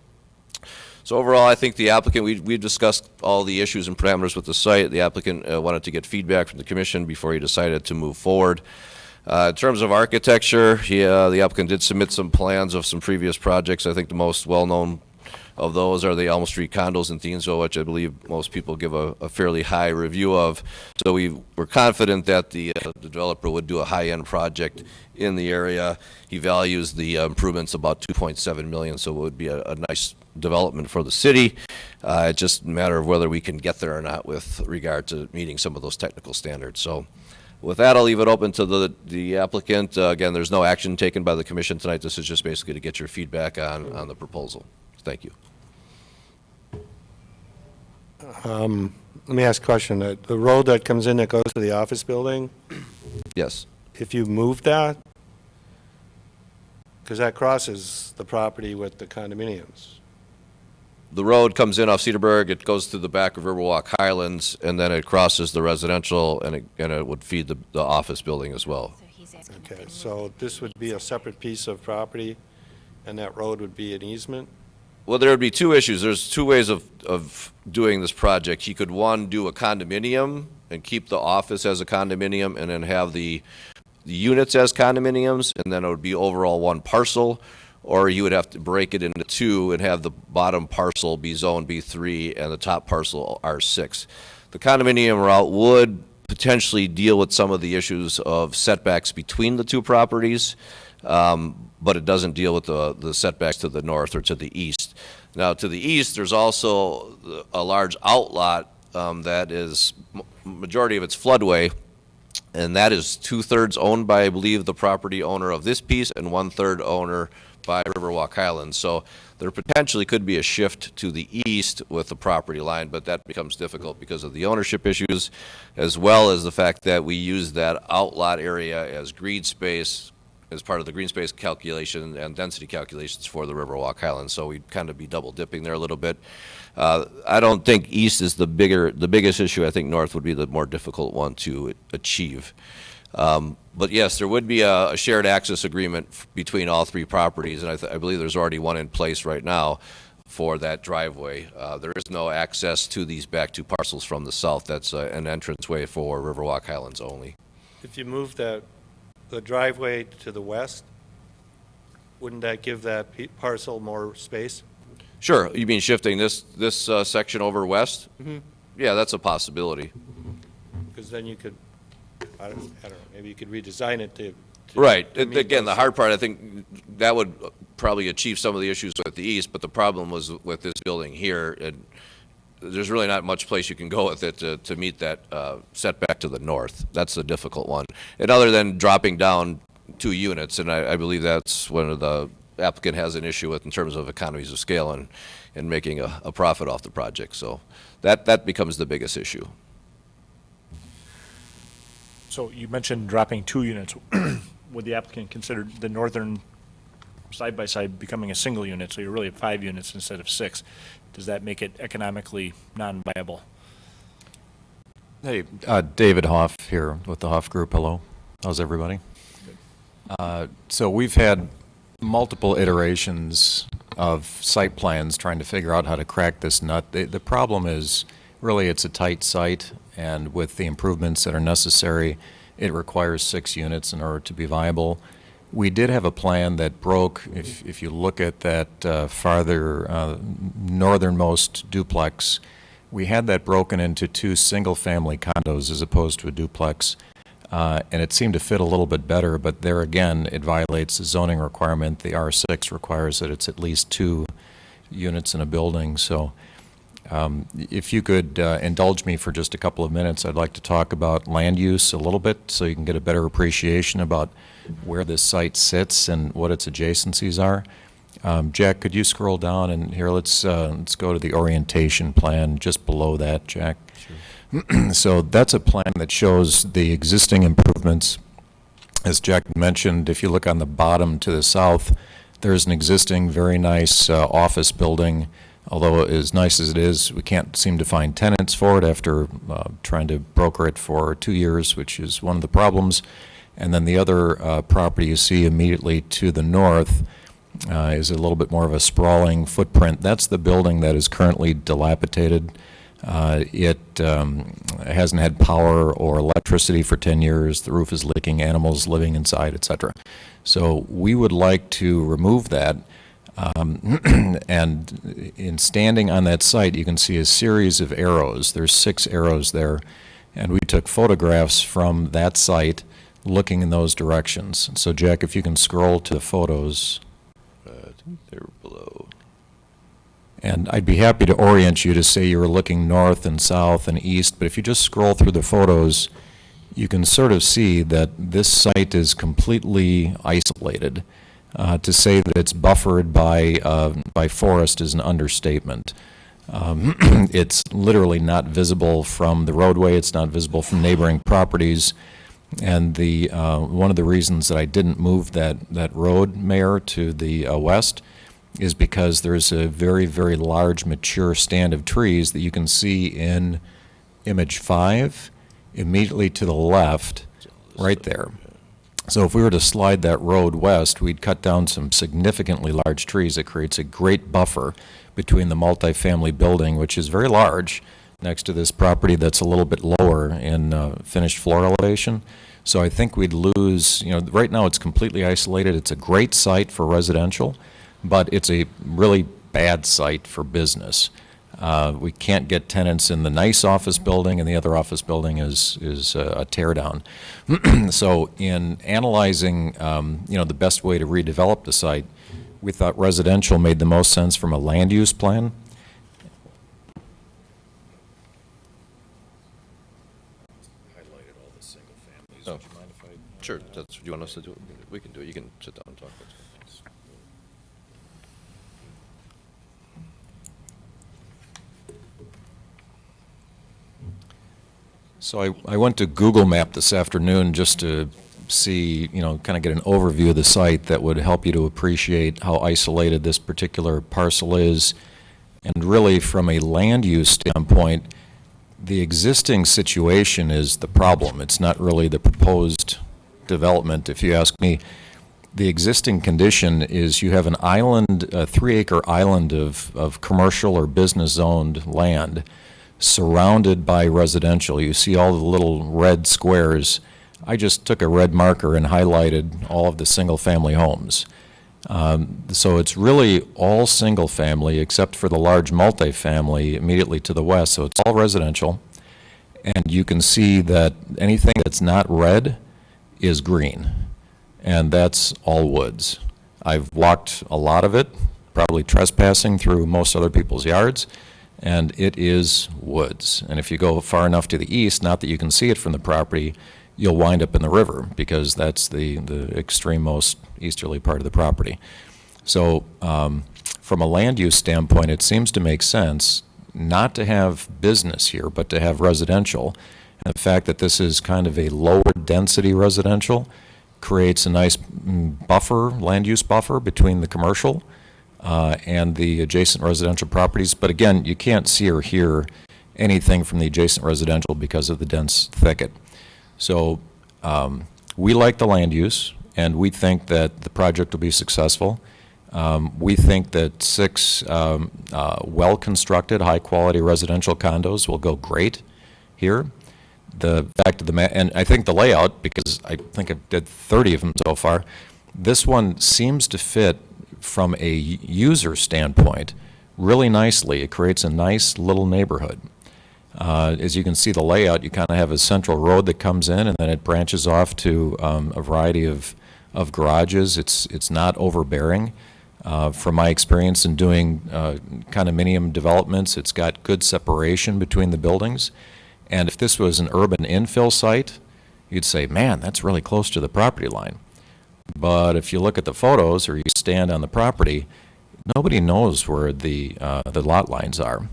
overall, I think the applicant, we discussed all the issues and parameters with the site. The applicant wanted to get feedback from the commission before he decided to move forward. In terms of architecture, the applicant did submit some plans of some previous projects. I think the most well-known of those are the Elm Street condos in Thiensville, which I believe most people give a fairly high review of. So we were confident that the developer would do a high-end project in the area. He values the improvements about $2.7 million, so it would be a nice development for the city. It's just a matter of whether we can get there or not with regard to meeting some of those technical standards. So with that, I'll leave it open to the applicant. Again, there's no action taken by the commission tonight. This is just basically to get your feedback on the proposal. Thank you. Let me ask a question. The road that comes in that goes to the office building, Yes. if you move that, because that crosses the property with the condominiums. The road comes in off Cedarburg, it goes through the back of Riverwalk Highlands, and then it crosses the residential, and it would feed the office building as well. So he's asking if Okay, they so this would be a separate piece of property, and that road would be an easement? Well, there would be two issues. There's two ways of doing this project. He could, one, do a condominium and keep the office as a condominium, and then have the units as condominiums, and then it would be overall one parcel. Or you would have to break it into two and have the bottom parcel be zone B3 and the top parcel R6. The condominium route would potentially deal with some of the issues of setbacks between the two properties, but it doesn't deal with the setbacks to the north or to the east. Now, to the east, there's also a large outlot that is, majority of its floodway, and that is 2/3 owned by, I believe, the property owner of this piece, and 1/3 owner by Riverwalk Highlands. So there potentially could be a shift to the east with the property line, but that becomes difficult because of the ownership issues, as well as the fact that we use that outlot area as green space, as part of the green space calculation and density calculations for the Riverwalk Highlands. So we'd kind of be double dipping there a little bit. I don't think east is the biggest issue. I think north would be the more difficult one to achieve. But yes, there would be a shared access agreement between all three properties, and I believe there's already one in place right now for that driveway. There is no access to these back two parcels from the south. That's an entranceway for Riverwalk Highlands only. If you move the driveway to the west, wouldn't that give that parcel more space? Sure. You mean shifting this section over west? Mm-hmm. Yeah, that's a possibility. Because then you could, I don't know, maybe you could redesign it to Right. to meet Again, the those- hard part, I think that would probably achieve some of the issues with the east, but the problem was with this building here, and there's really not much place you can go with it to meet that setback to the north. That's the difficult one. And other than dropping down 2 units, and I believe that's one of the applicant has an issue with in terms of economies of scale and making a profit off the project. So that becomes the biggest issue. So you mentioned dropping 2 units. Would the applicant consider the northern side-by-side becoming a single unit, so you're really at 5 units instead of 6? Does that make it economically non-viable? Hey, David Hoff here with the Hoff Group. Hello. How's everybody? So we've had multiple iterations of site plans trying to figure out how to crack this nut. The problem is really it's a tight site, and with the improvements that are necessary, it requires 6 units in order to be viable. We did have a plan that broke, if you look at that farther northernmost duplex, we had that broken into 2 single-family condos as opposed to a duplex, and it seemed to fit a little bit better, but there again, it violates the zoning requirement. The R6 requires that it's at least 2 units in a building. So if you could indulge me for just a couple of minutes, I'd like to talk about land use a little bit so you can get a better appreciation about where this site sits and what its adjacencies are. Jack, could you scroll down, and here let's go to the orientation plan just below that, Jack. Sure. So that's a plan that shows the existing improvements. As Jack mentioned, if you look on the bottom to the south, there's an existing very nice office building. Although as nice as it is, we can't seem to find tenants for it after trying to broker it for 2 years, which is one of the problems. And then the other property you see immediately to the north is a little bit more of a sprawling footprint. That's the building that is currently dilapidated. It hasn't had power or electricity for 10 years. The roof is leaking, animals living inside, etc. So we would like to remove that. And in standing on that site, you can see a series of arrows. There's 6 arrows there, and we took photographs from that site looking in those directions. So Jack, if you can scroll to the photos. They're below. And I'd be happy to orient you to say you were looking north and south and east, but if you just scroll through the photos, you can sort of see that this site is completely isolated. To say that it's buffered by forest is an understatement. It's literally not visible from the roadway, it's not visible from neighboring properties. And the, one of the reasons that I didn't move that road, Mayor, to the west is because there's a very, very large mature stand of trees that you can see in image 5, immediately to the left, right there. So if we were to slide that road west, we'd cut down some significantly large trees. It creates a great buffer between the multifamily building, which is very large, next to this property that's a little bit lower in finished floor elevation. So I think we'd lose, right now it's completely isolated. It's a great site for residential, but it's a really bad site for business. We can't get tenants in the nice office building, and the other office building is a tear down. So in analyzing, the best way to redevelop the site, we thought residential made the most sense from a land use plan. Highlighted all the single families. Oh. Would you mind if I? Sure, that's what you want us to do. We can do it. You can sit down and talk. So I went to Google Map this afternoon just to see, kind of get an overview of the site that would help you to appreciate how isolated this particular parcel is. And really, from a land use standpoint, the existing situation is the problem. It's not really the proposed development, if you ask me. The existing condition is you have an island, a 3-acre island of commercial or business-owned land surrounded by residential. You see all the little red squares. I just took a red marker and highlighted all of the single-family homes. So it's really all single-family except for the large multifamily immediately to the west, so it's all residential. And you can see that anything that's not red is green, and that's all woods. I've walked a lot of it, probably trespassing through most other people's yards, and it is woods. And if you go far enough to the east, not that you can see it from the property, you'll wind up in the river because that's the extreme most easterly part of the property. So from a land use standpoint, it seems to make sense not to have business here, but to have residential. And the fact that this is kind of a lower density residential creates a nice buffer, land use buffer between the commercial and the adjacent residential properties. But again, you can't see or hear anything from the adjacent residential because of the dense thicket. So we like the land use, and we think that the project will be successful. We think that 6 well-constructed, high-quality residential condos will go great here. The fact of the matter, and I think the layout, because I think I did 30 of them so far, this one seems to fit from a user standpoint really nicely. It creates a nice little neighborhood. As you can see the layout, you kind of have a central road that comes in, and then it branches off to a variety of garages. It's not overbearing. From my experience in doing condominium developments, it's got good separation between the buildings. And if this was an urban infill site, you'd say, man, that's really close to the property line. But if you look at the photos or you stand on the property, nobody knows where the lot lines are.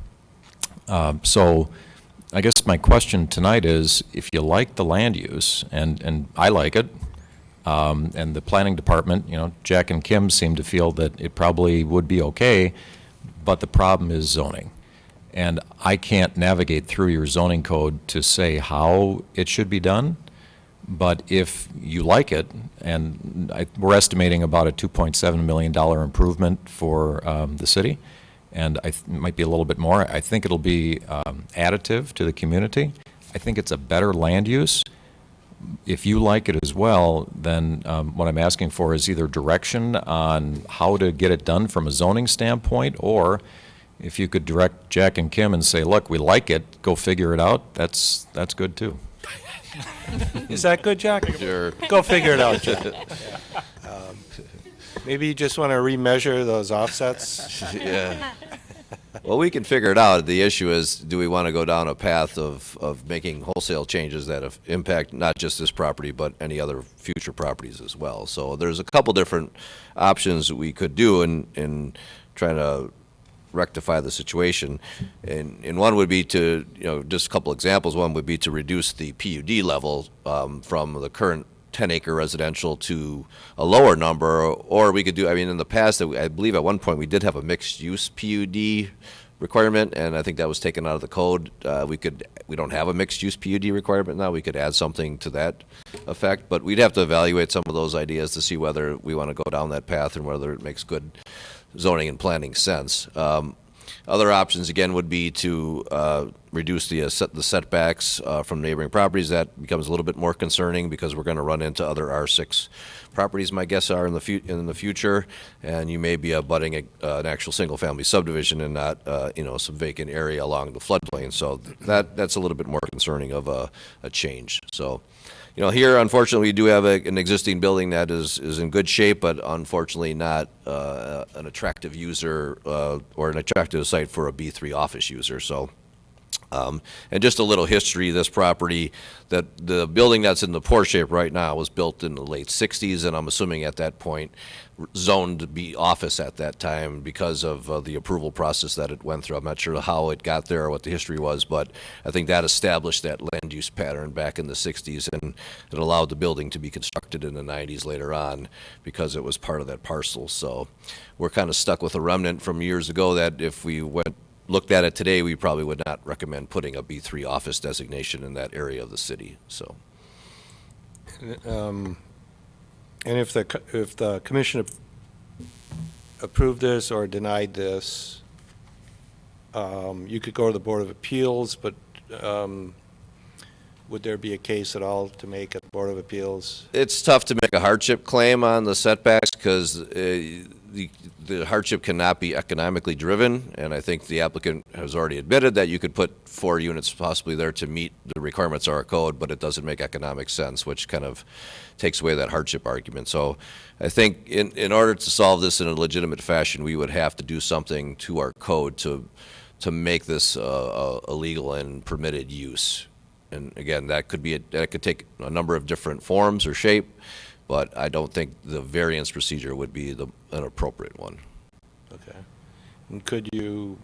So I guess my question tonight is, if you like the land use, and I like it, and the planning department, Jack and Kim seem to feel that it probably would be okay, but the problem is zoning. And I can't navigate through your zoning code to say how it should be done, but if you like it, and we're estimating about a $2.7 million improvement for the city, and it might be a little bit more. I think it'll be additive to the community. I think it's a better land use. If you like it as well, then what I'm asking for is either direction on how to get it done from a zoning standpoint, or if you could direct Jack and Kim and say, look, we like it, go figure it out, that's good too. Is that good, Jack? Sure. Go figure it out, Jack. Maybe you just want to remeasure those offsets? Yeah. Well, we can figure it out. The issue is, do we want to go down a path of making wholesale changes that impact not just this property, but any other future properties as well? So there's a couple different options that we could do in trying to rectify the situation. And one would be to, just a couple examples. One would be to reduce the PUD level from the current 10-acre residential to a lower number, or we could do, in the past, I believe at one point we did have a mixed-use PUD requirement, and I think that was taken out of the code. We don't have a mixed-use PUD requirement now. We could add something to that effect, but we'd have to evaluate some of those ideas to see whether we want to go down that path and whether it makes good zoning and planning sense. Other options, again, would be to reduce the setbacks from neighboring properties. That becomes a little bit more concerning because we're going to run into other R6 properties, my guess are, in the future, and you may be abutting an actual single-family subdivision and not, some vacant area along the floodplain. So that's a little bit more concerning of a change. So, here, unfortunately, we do have an existing building that is in good shape, but unfortunately not an attractive user or an attractive site for a B3 office user. So, and just a little history, this property, that the building that's in the poor shape right now was built in the late 60s, and I'm assuming at that point zoned to be office at that time because of the approval process that it went through. I'm not sure how it got there or what the history was, but I think that established that land use pattern back in the 60s, and it allowed the building to be constructed in the 90s later on because it was part of that parcel. So we're kind of stuck with a remnant from years ago that if we looked at it today, we probably would not recommend putting a B3 office designation in that area of the city. So, And if the commission approved this or denied this, you could go to the Board of Appeals, but would there be a case at all to make at the Board of Appeals? it's tough to make a hardship claim on the setbacks because the hardship cannot be economically driven, and I think the applicant has already admitted that you could put 4 units possibly there to meet the requirements of our code, but it doesn't make economic sense, which kind of takes away that hardship argument. So I think in order to solve this in a legitimate fashion, we would have to do something to our code to make this a legal and permitted use. And again, that could take a number of different forms or shape, but I don't think the variance procedure would be an appropriate one. Okay. And could you,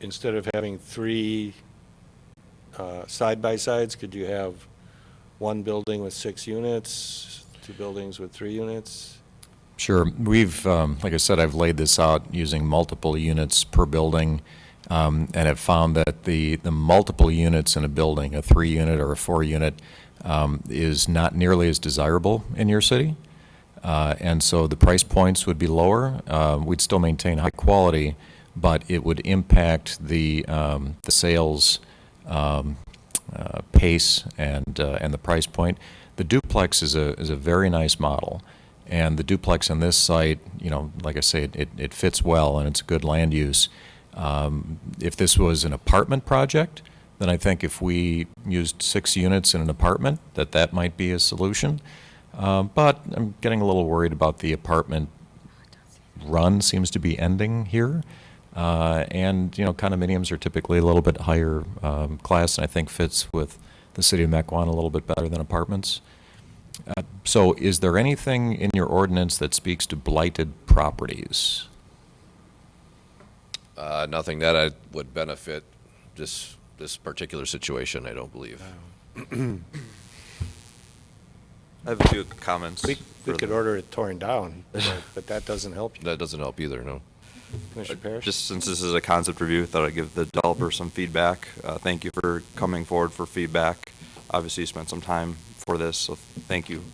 instead of having 3 side-by-sides, could you have 1 building with 6 units, 2 buildings with 3 units? Sure. We've, like I said, I've laid this out using multiple units per building, and have found that the multiple units in a building, a 3-unit or a 4-unit, is not nearly as desirable in your city. And so the price points would be lower. We'd still maintain high quality, but it would impact the sales pace and the price point. The duplex is a very nice model, and the duplex on this site, like I say, it fits well and it's a good land use. If this was an apartment project, then I think if we used 6 units in an apartment, that might be a solution. But I'm getting a little worried about the apartment run seems to be ending here. And, condominiums are typically a little bit higher class, and I think fits with the city of Mequon a little bit better than apartments. So is there anything in your ordinance that speaks to blighted properties? Nothing that would benefit this particular situation, I don't believe. I have a few comments. We could order it torn down, but that doesn't help you. That doesn't help either, no. Commissioner Parrish? Just since this is a concept review, thought I'd give the developer some feedback. Thank you for coming forward for feedback. Obviously, you spent some time for this, so thank you.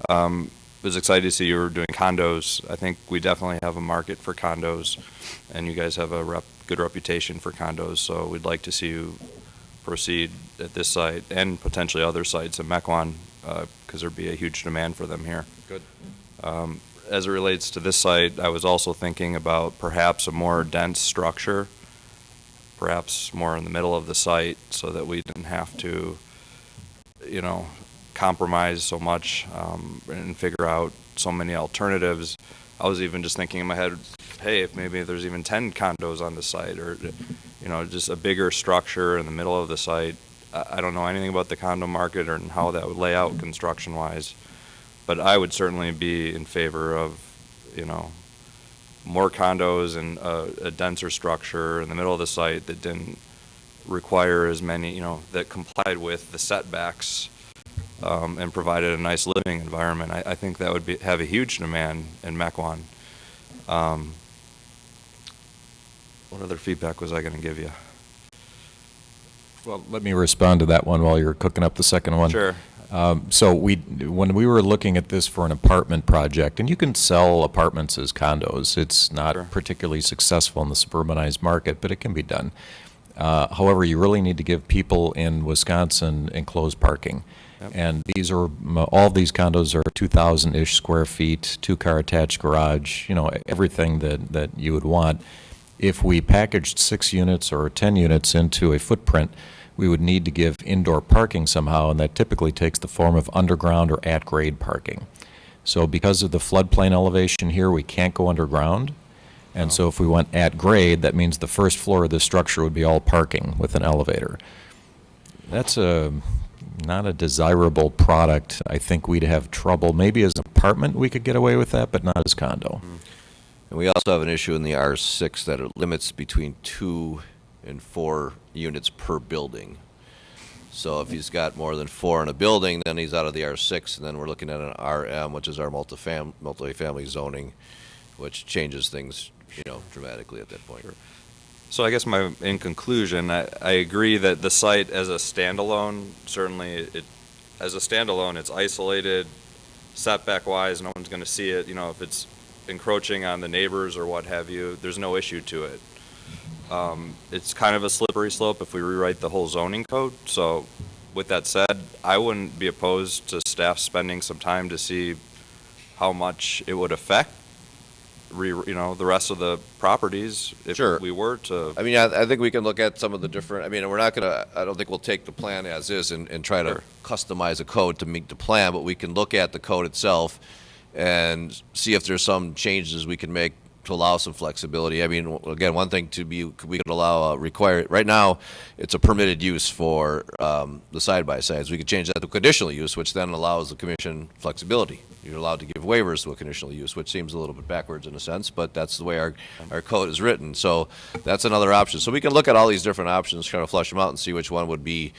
Was excited to see you were doing condos. I think we definitely have a market for condos, and you guys have a good reputation for condos, so we'd like to see you proceed at this site and potentially other sites in Mequon, because there'd be a huge demand for them here. Good. As it relates to this site, I was also thinking about perhaps a more dense structure, perhaps more in the middle of the site, so that we didn't have to, compromise so much and figure out so many alternatives. I was even just thinking in my head, hey, if maybe there's even 10 condos on the site, or just a bigger structure in the middle of the site. I don't know anything about the condo market or how that would lay out construction wise, but I would certainly be in favor of more condos and a denser structure in the middle of the site that didn't require as many, that complied with the setbacks and provided a nice living environment, I think that would have a huge demand in Mequon. What other feedback was I going to give you? Well, let me respond to that one while you're cooking up the second one. Sure. So when we were looking at this for an apartment project, and you can sell apartments as condos, it's not Sure. particularly successful in the suburbanized market, but it can be done. However, you really need to give people in Wisconsin enclosed parking. Yep. And all of these condos are 2,000-ish square feet, two-car attached garage, everything that you would want. If we packaged 6 units or 10 units into a footprint, we would need to give indoor parking somehow, and that typically takes the form of underground or at-grade parking. So because of the floodplain elevation here, we can't go underground. And so if we went at grade, that means the first floor of this structure would be all parking with an elevator. That's not a desirable product. I think we'd have trouble. Maybe as an apartment we could get away with that, but not as condo. And we also have an issue in the R6 that it limits between 2 and 4 units per building. So if he's got more than 4 in a building, then he's out of the R6, and then we're looking at an RM, which is our multifamily zoning, which changes things, dramatically at that point. So I guess in conclusion, I agree that the site as a standalone, certainly as a standalone, it's isolated, setback-wise, no one's going to see it. If it's encroaching on the neighbors or what have you, there's no issue to it. It's kind of a slippery slope if we rewrite the whole zoning code. So with that said, I wouldn't be opposed to staff spending some time to see how much it would affect the rest of the properties if Sure. we were to. I mean, I think we can look at some of the different, we're not going to, I don't think we'll take the plan as is and try to Sure. customize a code to meet the plan, but we can look at the code itself and see if there's some changes we can make to allow some flexibility. Again, one thing we could allow, right now, it's a permitted use for the side-by-sides. We could change that to conditional use, which then allows the commission flexibility. You're allowed to give waivers to a conditional use, which seems a little bit backwards in a sense, but that's the way our code is written. So that's another option. So we can look at all these different options, kind of flesh them out and see which one we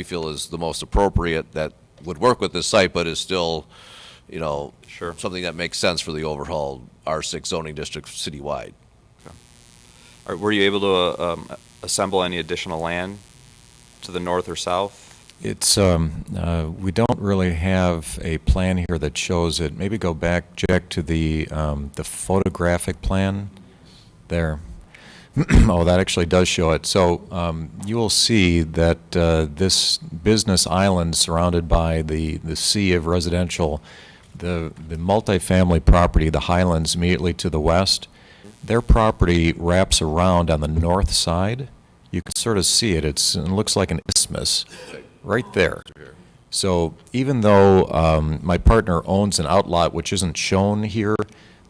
feel is the most appropriate that would work with this site, but is still, Sure. something that makes sense for the overall R6 zoning district citywide. Were you able to assemble any additional land to the north or south? It's, we don't really have a plan here that shows it. Maybe go back, Jack, to the photographic plan there. Oh, that actually does show it. So you will see that this business island surrounded by the sea of residential, the multifamily property, the Highlands immediately to the west, their property wraps around on the north side. You can sort of see it. It looks like an isthmus right there. So even though my partner owns an outlot which isn't shown here,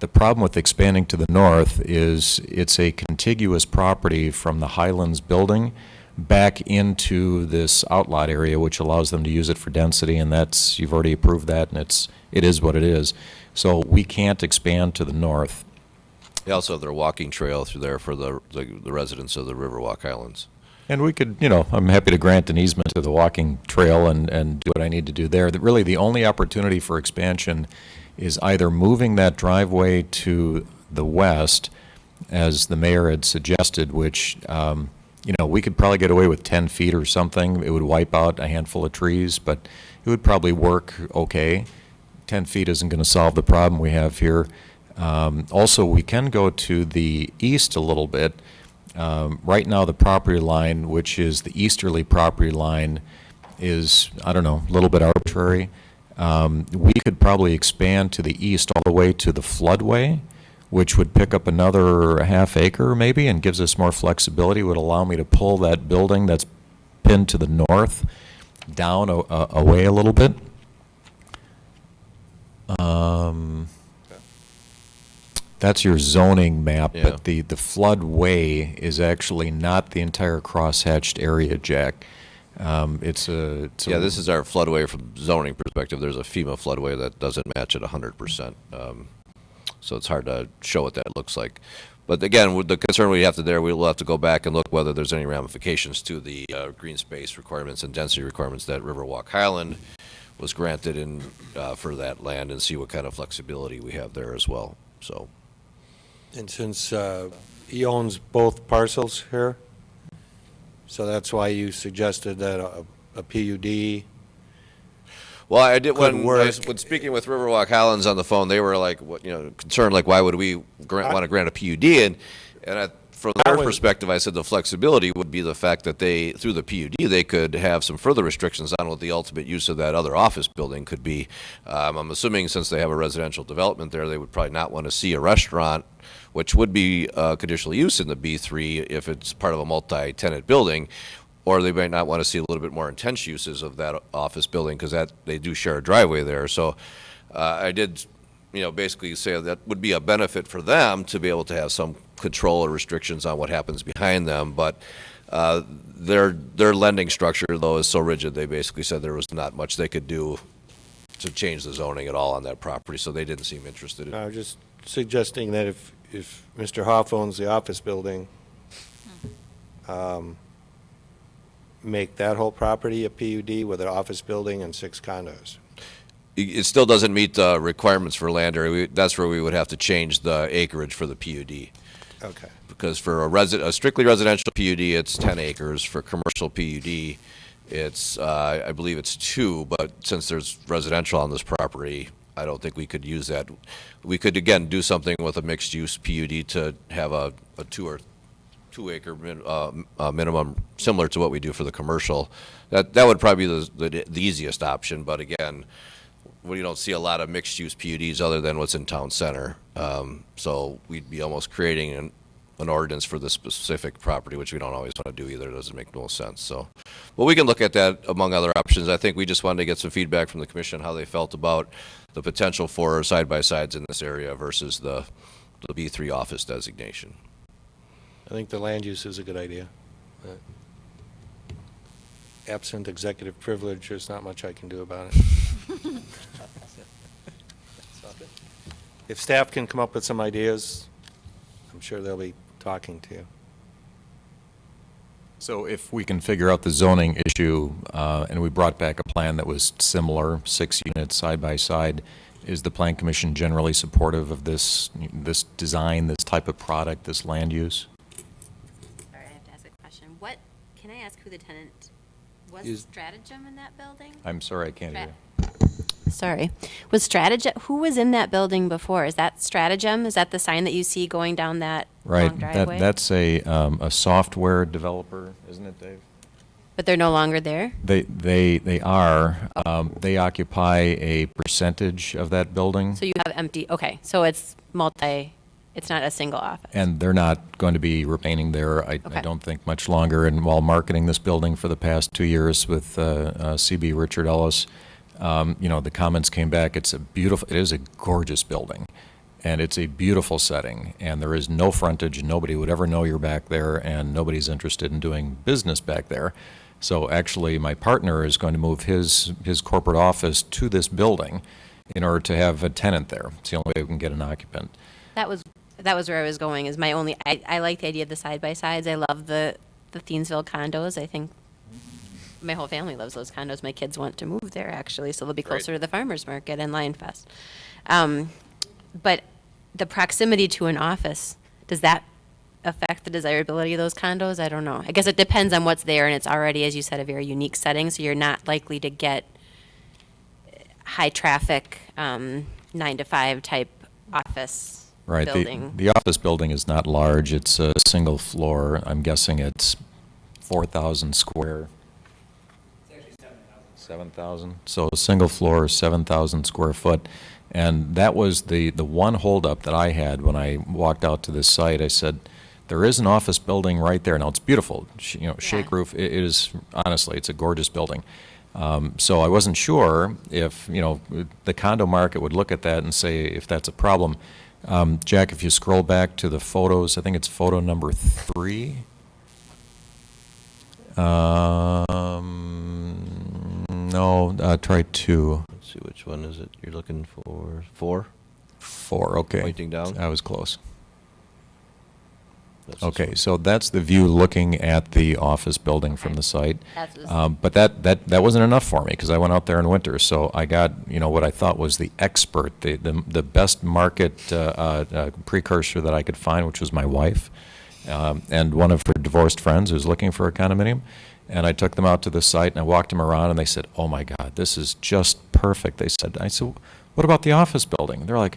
the problem with expanding to the north is it's a contiguous property from the Highlands building back into this outlot area, which allows them to use it for density, and you've already approved that, and it is what it is. So we can't expand to the north. They also have their walking trail through there for the residents of the Riverwalk Islands. And we could, I'm happy to grant an easement to the walking trail and do what I need to do there. Really, the only opportunity for expansion is either moving that driveway to the west, as the mayor had suggested, which, we could probably get away with 10 feet or something. It would wipe out a handful of trees, but it would probably work okay. 10 feet isn't going to solve the problem we have here. Also, we can go to the east a little bit. Right now, the property line, which is the easterly property line, is, a little bit arbitrary. We could probably expand to the east all the way to the floodway, which would pick up another half acre maybe and gives us more flexibility, would allow me to pull that building that's pinned to the north down away a little bit. That's your zoning map, Yeah. but the floodway is actually not the entire crosshatched area, Jack. This is our floodway from zoning perspective. There's a FEMA floodway that doesn't match at 100%. So it's hard to show what that looks like. But again, with the concern we have we'll have to go back and look whether there's any ramifications to the green space requirements and density requirements that Riverwalk Highland was granted for that land, and see what kind of flexibility we have there as well. So, And since he owns both parcels here, so that's why you suggested that a PUD. well, I did Could work. when speaking with Riverwalk Highlands on the phone, they were like, what, concerned, like, why would we want to grant a PUD? From their perspective, I said the flexibility would be the fact that through the PUD, they could have some further restrictions on what the ultimate use of that other office building could be. I'm assuming since they have a residential development there, they would probably not want to see a restaurant, which would be conditional use in the B3 if it's part of a multi-tenant building, or they might not want to see a little bit more intense uses of that office building because they do share a driveway there. So I did, basically say that would be a benefit for them to be able to have some control or restrictions on what happens behind them. But their lending structure, though, is so rigid, they basically said there was not much they could do to change the zoning at all on that property, so they didn't seem interested in it. I was just suggesting that if Mr. Hoff owns the office building, make that whole property a PUD with an office building and 6 condos. It still doesn't meet the requirements for land area. That's where we would have to change the acreage for the PUD. Okay. Because for a strictly residential PUD, it's 10 acres. For commercial PUD, it's, I believe it's 2, but since there's residential on this property, I don't think we could use that. We could, again, do something with a mixed-use PUD to have a 2-acre minimum, similar to what we do for the commercial. That would probably be the easiest option, but again, we don't see a lot of mixed-use PUDs other than what's in town center. So we'd be almost creating an ordinance for the specific property, which we don't always want to do either. It doesn't make no sense. So, but we can look at that among other options. I think we just wanted to get some feedback from the commission how they felt about the potential for side-by-sides in this area versus the B3 office designation. I think the land use is a good idea. Absent executive privilege, there's not much I can do about it. If staff can come up with some ideas, I'm sure they'll be talking to you. So if we can figure out the zoning issue, and we brought back a plan that was similar, 6 units side by side, is the Plan Commission generally supportive of this design, this type of product, this land use? Sorry, I have to ask a question. Can I ask who the tenant was? Is- Stratagem in that building? I'm sorry, I can't hear you. Sorry. Was Stratagem, who was in that building before? Is that Stratagem? Is that the sign that you see going down that long Right, driveway? that's a software developer, isn't it, Dave? But they're no longer there? They are. They occupy a percentage of that building, So you have empty, okay, so it's it's not a single office. and they're not going to be remaining there, I Okay. don't think, much longer. And while marketing this building for the past 2 years with CB Richard Ellis, the comments came back, it is a gorgeous building, and it's a beautiful setting, and there is no frontage, nobody would ever know you're back there, and nobody's interested in doing business back there. So actually, my partner is going to move his corporate office to this building in order to have a tenant there. It's the only way we can get an occupant. That was where I was going, is my only, I like the idea of the side-by-sides. I love the Thiensville condos. I think my whole family loves those condos. My kids want to move there, actually, so they'll be closer to the farmer's market and Lion Fest. But the proximity to an office, does that affect the desirability of those condos? I don't know. I guess it depends on what's there, and it's already, as you said, a very unique setting, so you're not likely to get high-traffic, 9-to-5 type office Right. building. The office building is not large. It's a single floor. I'm guessing it's 4,000 square. It's actually 7,000. So a single floor, 7,000 square foot. And that was the one holdup that I had when I walked out to this site. I said, there is an office building right there. Now, it's beautiful. Shake roof. It is, honestly, it's a gorgeous building. So I wasn't sure if, the condo market would look at that and say if that's a problem. Jack, if you scroll back to the photos, I think it's photo number 3. No, try 2. Let's see, which one is it you're looking for? 4? 4, okay. Pointing down. I was close. That's this Okay, one. so that's the view looking at the office building from the site. That's But that wasn't enough for me, because I went out there in winter, so I got, what I thought was the expert, the best market precursor that I could find, which was my wife, and one of her divorced friends who was looking for a condominium. And I took them out to the site, and I walked them around, and they said, "Oh my God, this is just perfect." I said, "What about the office building?" And they're like,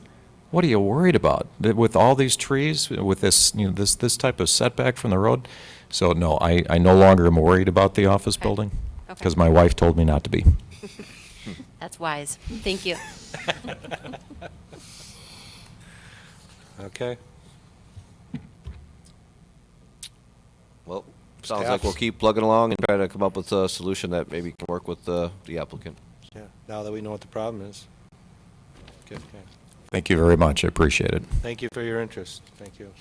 "What are you worried about? With all these trees, with this, this type of setback from the road?" So no, I no longer am worried about the office building, Okay. because my wife told me not to be. That's wise. Thank you. Okay. Well, sounds Staff? like we'll keep plugging along and try to come up with a solution that maybe can work with the applicant. Yeah, now that we know what the problem is. Good. Okay. Thank you very much. I appreciate it. Thank you for your interest. Thank you.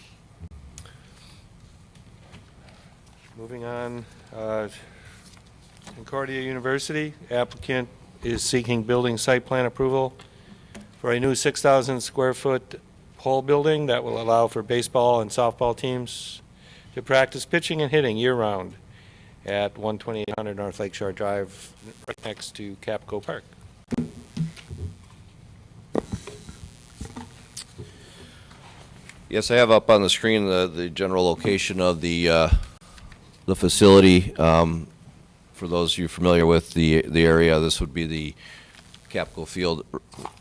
Moving on, Concordia University, applicant is seeking building site plan approval for a new 6,000 square foot pole building that will allow for baseball and softball teams to practice pitching and hitting year-round at 12800 North Lake Shore Drive, right next to Capco Park. Yes, I have up on the screen the general location of the facility. For those of you familiar with the area, this would be the Capco Field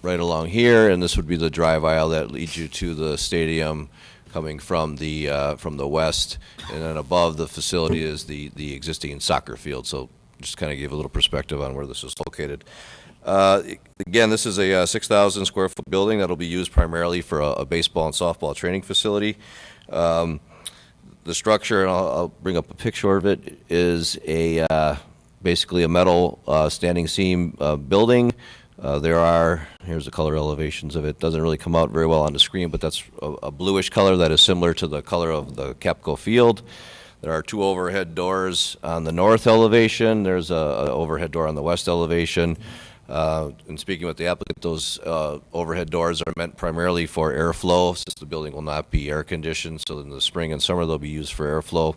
right along here, and this would be the drive aisle that leads you to the stadium coming from the west, and then above the facility is the existing soccer field. So just kind of give a little perspective on where this is located. Again, this is a 6,000 square foot building that'll be used primarily for a baseball and softball training facility. The structure, and I'll bring up a picture of it, is basically a metal standing seam building. Here's the color elevations of it. Doesn't really come out very well on the screen, but that's a bluish color that is similar to the color of the Capco Field. There are 2 overhead doors on the north elevation. There's an overhead door on the west elevation. In speaking with the applicant, those overhead doors are meant primarily for airflow, since the building will not be air conditioned. So in the spring and summer, they'll be used for airflow,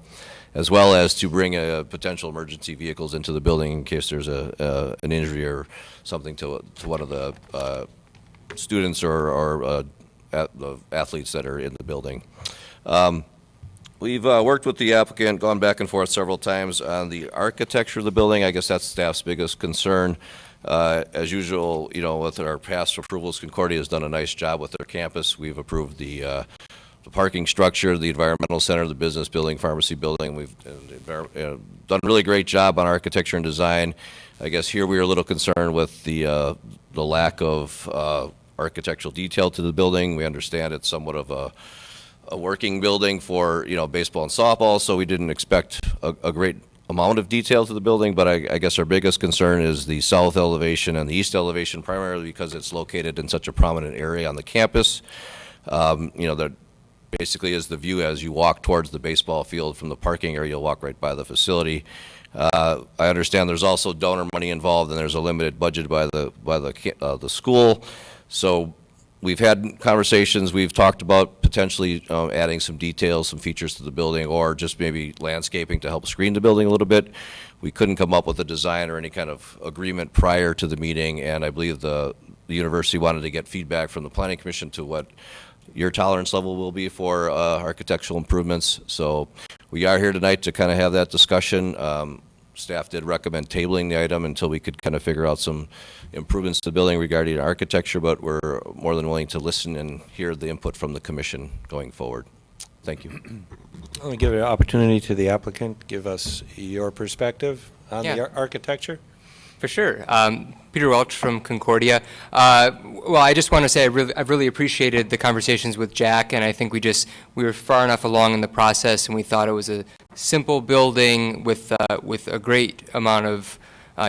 as well as to bring potential emergency vehicles into the building in case there's an injury or something to one of the students or the athletes that are in the building. We've worked with the applicant, gone back and forth several times on the architecture of the building. I guess that's staff's biggest concern. As usual, with our past approvals, Concordia has done a nice job with their campus. We've approved the parking structure, the environmental center, the business building, pharmacy building. We've done a really great job on architecture and design. I guess here we are a little concerned with the lack of architectural detail to the building. We understand it's somewhat of a working building for baseball and softball, so we didn't expect a great amount of detail to the building, but I guess our biggest concern is the south elevation and the east elevation, primarily because it's located in such a prominent area on the campus. That basically is the view as you walk towards the baseball field from the parking area. You'll walk right by the facility. I understand there's also donor money involved, and there's a limited budget by the school. So we've had conversations. We've talked about potentially adding some details, some features to the building, or just maybe landscaping to help screen the building a little bit. We couldn't come up with a design or any kind of agreement prior to the meeting, and I believe the university wanted to get feedback from the planning commission to what your tolerance level will be for architectural improvements. So we are here tonight to kind of have that discussion. Staff did recommend tabling the item until we could kind of figure out some improvements to the building regarding architecture, but we're more than willing to listen and hear the input from the commission going forward. Thank you. Let me give an opportunity to the applicant. Give us your perspective on the architecture. For sure. Peter Welch from Concordia. Well, I just want to say I've really appreciated the conversations with Jack, and I think we were far enough along in the process, and we thought it was a simple building with a great amount of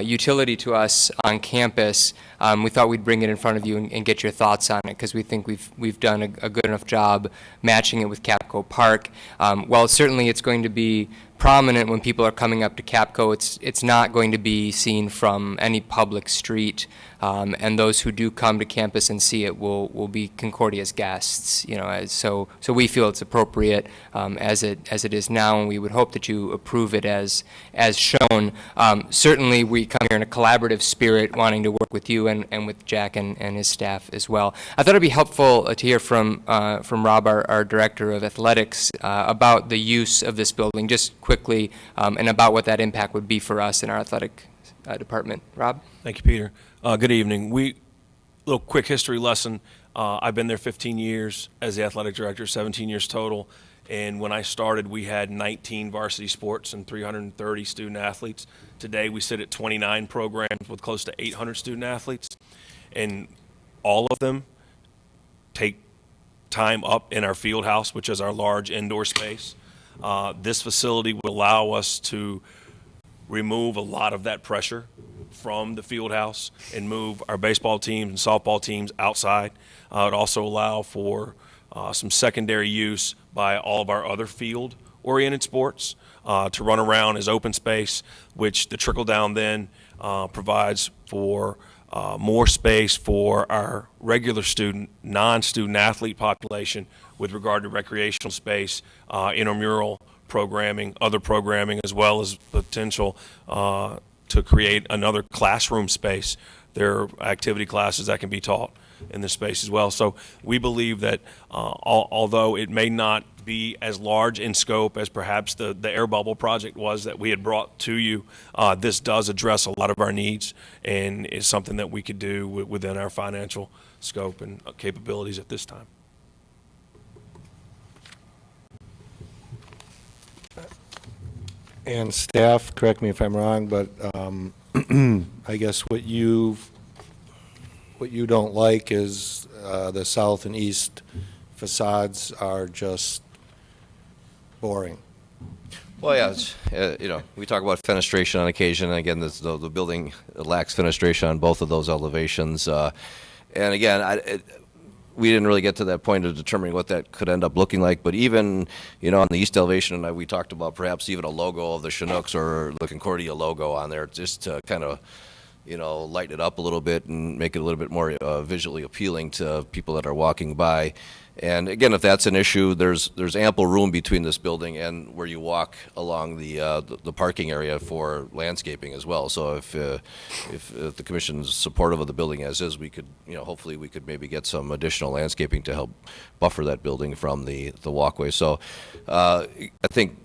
utility to us on campus. We thought we'd bring it in front of you and get your thoughts on it, because we think we've done a good enough job matching it with Capco Park. While certainly it's going to be prominent when people are coming up to Capco. It's not going to be seen from any public street, and those who do come to campus and see it will be Concordia's guests. So we feel it's appropriate as it is now, and we would hope that you approve it as shown. Certainly, we come here in a collaborative spirit, wanting to work with you and with Jack and his staff as well. I thought it'd be helpful to hear from Rob, our director of athletics, about the use of this building, just quickly, and about what that impact would be for us in our athletic department. Rob? Thank you, Peter. Good evening. Little quick history lesson. I've been there 15 years as the athletic director, 17 years total. And when I started, we had 19 varsity sports and 330 student athletes. Today, we sit at 29 programs with close to 800 student athletes. And all of them take time up in our field house, which is our large indoor space. This facility will allow us to remove a lot of that pressure from the field house and move our baseball teams and softball teams outside. It also allow for some secondary use by all of our other field-oriented sports to run around as open space, which the trickle-down then provides for more space for our regular student, non-student athlete population with regard to recreational space, intramural programming, other programming, as well as potential to create another classroom space. There are activity classes that can be taught in this space as well. So we believe that although it may not be as large in scope as perhaps the air bubble project was that we had brought to you, this does address a lot of our needs and is something that we could do within our financial scope and capabilities at this time. And staff, correct me if I'm wrong, but I guess what you don't like is the south and east facades are just boring. Well, yeah, it's, we talk about fenestration on occasion, and again, the building lacks fenestration on both of those elevations. And again, we didn't really get to that point of determining what that could end up looking like, but even, on the east elevation, we talked about perhaps even a logo of the Chinooks or the Concordia logo on there, just to kind of, lighten it up a little bit and make it a little bit more visually appealing to people that are walking by. And again, if that's an issue, there's ample room between this building and where you walk along the parking area for landscaping as well. So if the commission's supportive of the building as is, we could, hopefully we could maybe get some additional landscaping to help buffer that building from the walkway. So I think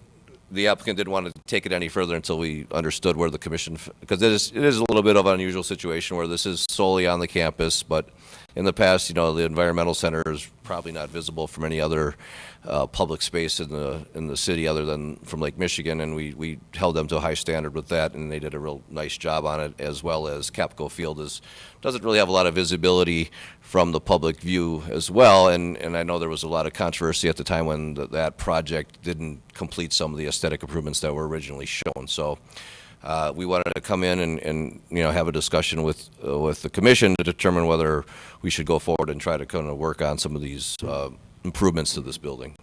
the applicant didn't want to take it any further until we understood where the commission, because it is a little bit of an unusual situation where this is solely on the campus, but in the past, the environmental center is probably not visible from any other public space in the city other than from Lake Michigan, and we held them to a high standard with that, and they did a real nice job on it, as well as Capco Field doesn't really have a lot of visibility from the public view as well, and I know there was a lot of controversy at the time when that project didn't complete some of the aesthetic improvements that were originally shown. So we wanted to come in and have a discussion with the commission to determine whether we should go forward and try to kind of work on some of these improvements to this building.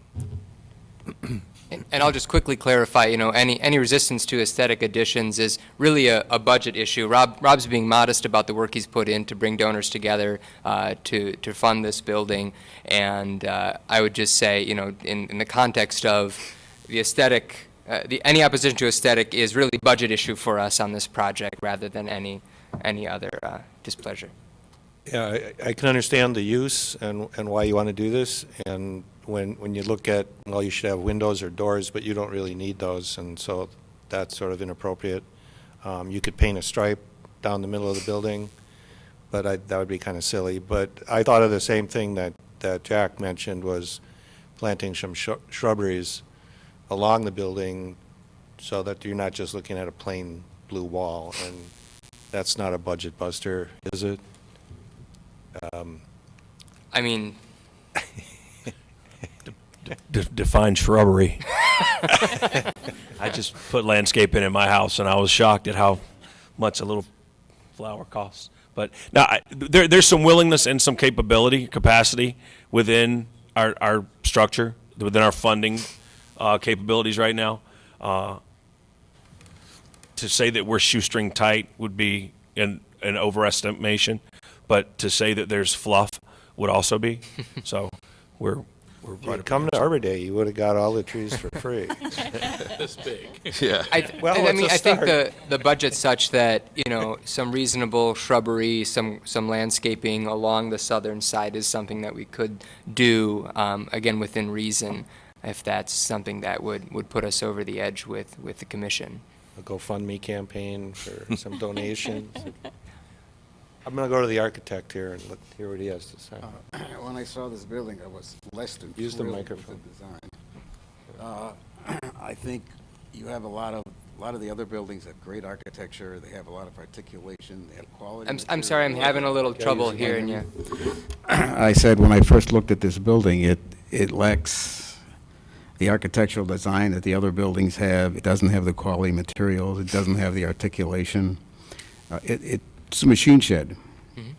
And I'll just quickly clarify, any resistance to aesthetic additions is really a budget issue. Rob's being modest about the work he's put in to bring donors together to fund this building. And I would just say, in the context of the aesthetic, any opposition to aesthetic is really a budget issue for us on this project rather than any other displeasure. Yeah, I can understand the use and why you want to do this, and when you look at, well, you should have windows or doors, but you don't really need those, and so that's sort of inappropriate. You could paint a stripe down the middle of the building, but that would be kind of silly. But I thought of the same thing that Jack mentioned, was planting some shrubberies along the building so that you're not just looking at a plain blue wall, and that's not a budget buster, is it? I mean, define shrubbery. I just put landscaping in my house, and I was shocked at how much a little flower costs. But now, there's some willingness and some capacity within our structure, within our funding capabilities right now. To say that we're shoestring tight would be an overestimation, but to say that there's fluff would also be. So we're If you'd come to Arbor Day, you would have got all the trees for free. This big. Yeah. Well, I it's mean, a I think start. the budget's such that, some reasonable shrubbery, some landscaping along the southern side is something that we could do, again, within reason, if that's something that would put us over the edge with the commission. A GoFundMe campaign for some donations. I'm going to go to the architect here and hear what he has to say. When I saw this building, I was less than Use the thrilled microphone. with the design. I think you have a lot of the other buildings have great architecture. They have a lot of articulation. They have quality. I'm sorry, I'm having a little trouble hearing you. I said when I first looked at this building, it lacks the architectural design that the other buildings have. It doesn't have the quality materials. It doesn't have the articulation. It's a machine shed. Mm-hmm.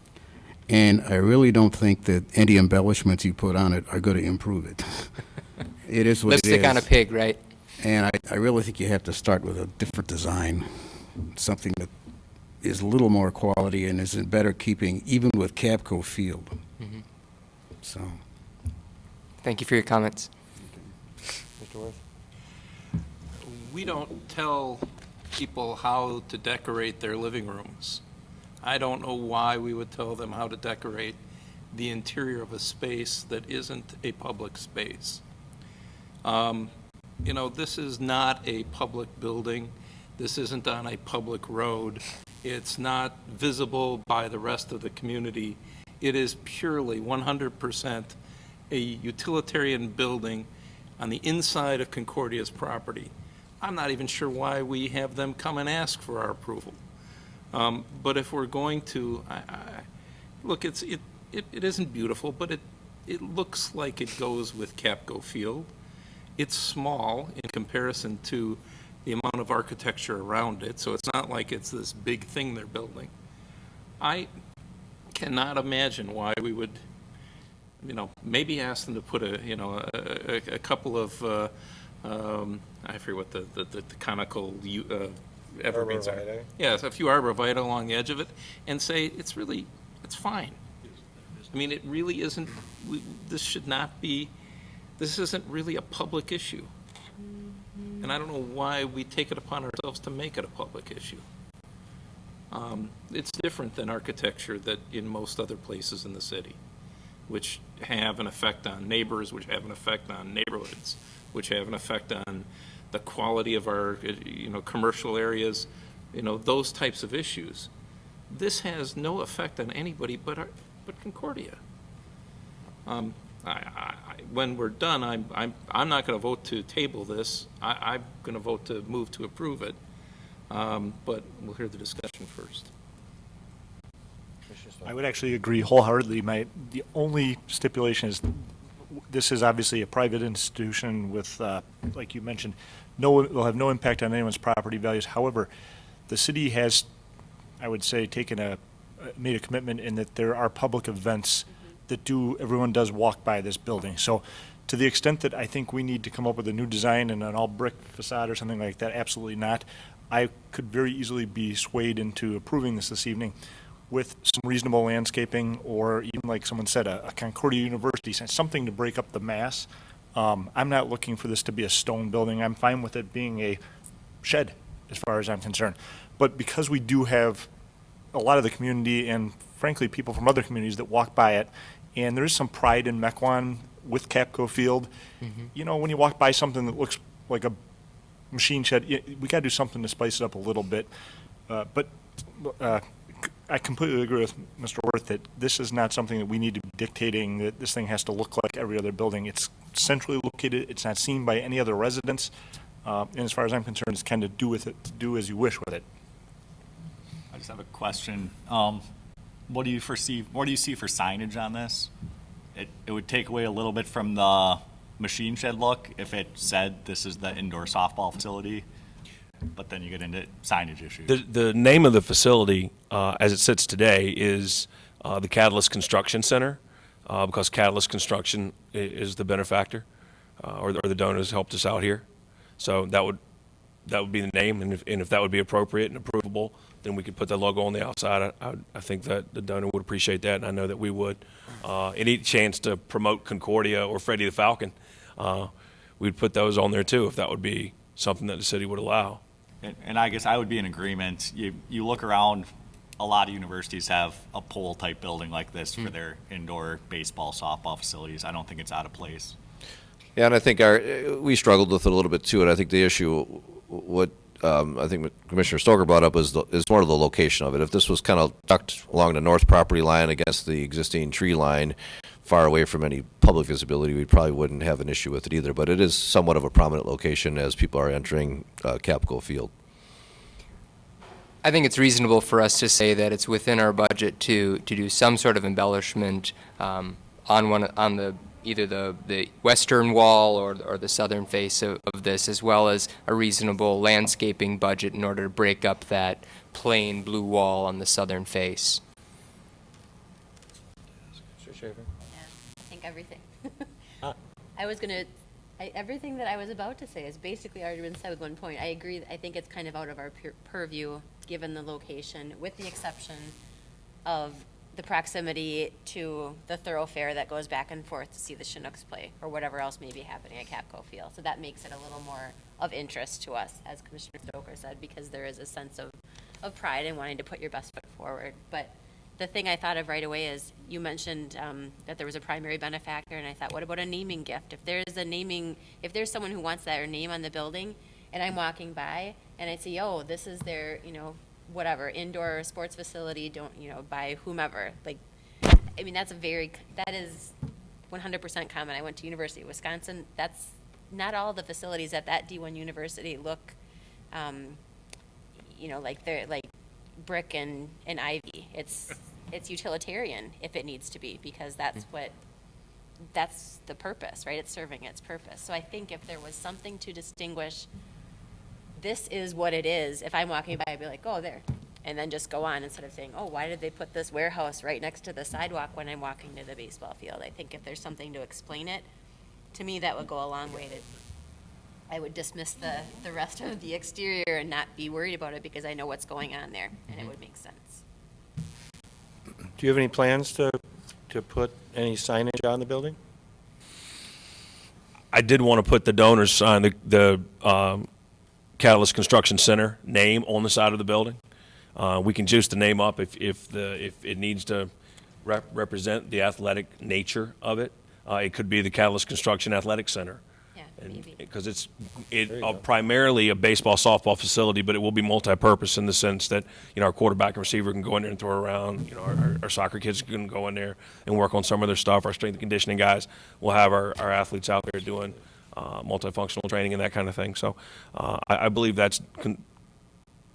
And I really don't think that any embellishments you put on it are going to improve it. It is what it is. Lipstick on a pig, right? And I really think you have to start with a different design, something that is a little more quality and is in better keeping, even with Capco Field. Mhm. So, Thank you for your comments. Mr. Worth? We don't tell people how to decorate their living rooms. I don't know why we would tell them how to decorate the interior of a space that isn't a public space. This is not a public building. This isn't on a public road. It's not visible by the rest of the community. It is purely 100% a utilitarian building on the inside of Concordia's property. I'm not even sure why we have them come and ask for our approval. But if we're going to, look, it isn't beautiful, but it looks like it goes with Capco Field. It's small in comparison to the amount of architecture around it, so it's not like it's this big thing they're building. I cannot imagine why we would, maybe ask them to put a couple of, I forget what the conical evergreens are. Arborvitae? Yes, a few arborvitae along the edge of it, and say, it's fine. I mean, it really isn't, this isn't really a public issue. And I don't know why we take it upon ourselves to make it a public issue. It's different than architecture that in most other places in the city, which have an effect on neighbors, which have an effect on neighborhoods, which have an effect on the quality of our, commercial areas, those types of issues. This has no effect on anybody but Concordia. When we're done, I'm not going to vote to table this. I'm going to vote to move to approve it. But we'll hear the discussion first. I would actually agree wholeheartedly. The only stipulation is, this is obviously a private institution with, like you mentioned, will have no impact on anyone's property values. However, the city has, I would say, made a commitment in that there are public events that everyone does walk by this building. So to the extent that I think we need to come up with a new design and an all brick facade or something like that, absolutely not. I could very easily be swayed into approving this evening with some reasonable landscaping, or even like someone said, a Concordia University, something to break up the mass. I'm not looking for this to be a stone building. I'm fine with it being a shed as far as I'm concerned. But because we do have a lot of the community and frankly people from other communities that walk by it, and there is some pride in Mequon with Capco Field. Mm-hmm. When you walk by something that looks like a machine shed, we got to do something to spice it up a little bit. But I completely agree with Mr. Worth that this is not something that we need to be dictating that this thing has to look like every other building. It's centrally located. It's not seen by any other residents. And as far as I'm concerned, it's kind of do as you wish with it. I just have a question. What do you see for signage on this? It would take away a little bit from the machine shed look if it said this is the indoor softball facility, but then you get into signage issues. The name of the facility, as it sits today, is the Catalyst Construction Center, because Catalyst Construction is the benefactor, or the donors helped us out here. So that would that would be the name, and if that would be appropriate and approvable, then we could put the logo on the outside. I think that the donor would appreciate that, and I know that we would. Any chance to promote Concordia or Freddie the Falcon, we'd put those on there too, if that would be something that the city would allow. And I guess I would be in agreement. You look around, a lot of universities have a pole-type building like this for their indoor baseball, softball facilities. I don't think it's out of place. Yeah, and I think we struggled with it a little bit too, and I think the issue, what I think what Commissioner Stoker brought up is more of the location of it. If this was kind of tucked along the north property line against the existing tree line, far away from any public visibility, we probably wouldn't have an issue with it either. But it is somewhat of a prominent location as people are entering Capco Field. I think it's reasonable for us to say that it's within our budget to do some sort of embellishment on either the western wall or the southern face of this, as well as a reasonable landscaping budget in order to break up that plain blue wall on the southern face. Yeah, I think everything. Everything that I was about to say has basically already been said with one point. I agree. I think it's kind of out of our purview, given the location, with the exception of the proximity to the thoroughfare that goes back and forth to see the Chinooks play, or whatever else may be happening at Capco Field. So that makes it a little more of interest to us, as Commissioner Stoker said, because there is a sense of pride in wanting to put your best foot forward. But the thing I thought of right away is, you mentioned that there was a primary benefactor, and I thought, what about a naming gift? If there's someone who wants that or name on the building, and I'm walking by, and I see, oh, this is their, whatever, indoor sports facility, by whomever. Like, I mean, that is 100% common. I went to University of Wisconsin. That's not all the facilities at that D1 university look, like they're like brick and ivy. It's utilitarian if it needs to be, because that's the purpose, right? It's serving its purpose. So I think if there was something to distinguish, this is what it is. If I'm walking by, I'd be like, oh, there. And then just go on instead of saying, oh, why did they put this warehouse right next to the sidewalk when I'm walking to the baseball field? I think if there's something to explain it, to me, that would go a long way I would dismiss the rest of the exterior and not be worried about it, because I know what's going on there, and it would make sense. Do you have any plans to put any signage on the building? I did want to put the donors sign, the Catalyst Construction Center name on the side of the building. We can juice the name up if it needs to represent the athletic nature of it. It could be the Catalyst Construction Athletic Center. Because it's primarily a baseball, softball facility, but it will be multi-purpose in the sense that, our quarterback and receiver can go in there and throw around. Our soccer kids can go in there and work on some of their stuff. Our strength and conditioning guys will have our athletes out there doing multifunctional training and that kind of thing. So I believe that's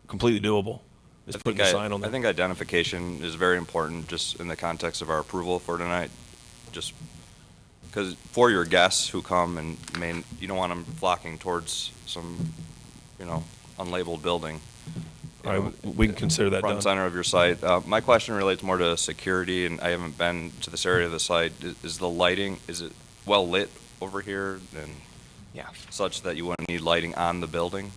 completely doable. Just putting the sign on there. I think identification is very important, just in the context of our approval for tonight. Just because for your guests who come, and you don't want them flocking towards some, unlabeled building. All right, we can consider that front done. center of your site. My question relates more to security, and I haven't been to this area of the site. Is the lighting, is it well lit over here, and such that you wouldn't need lighting on the building?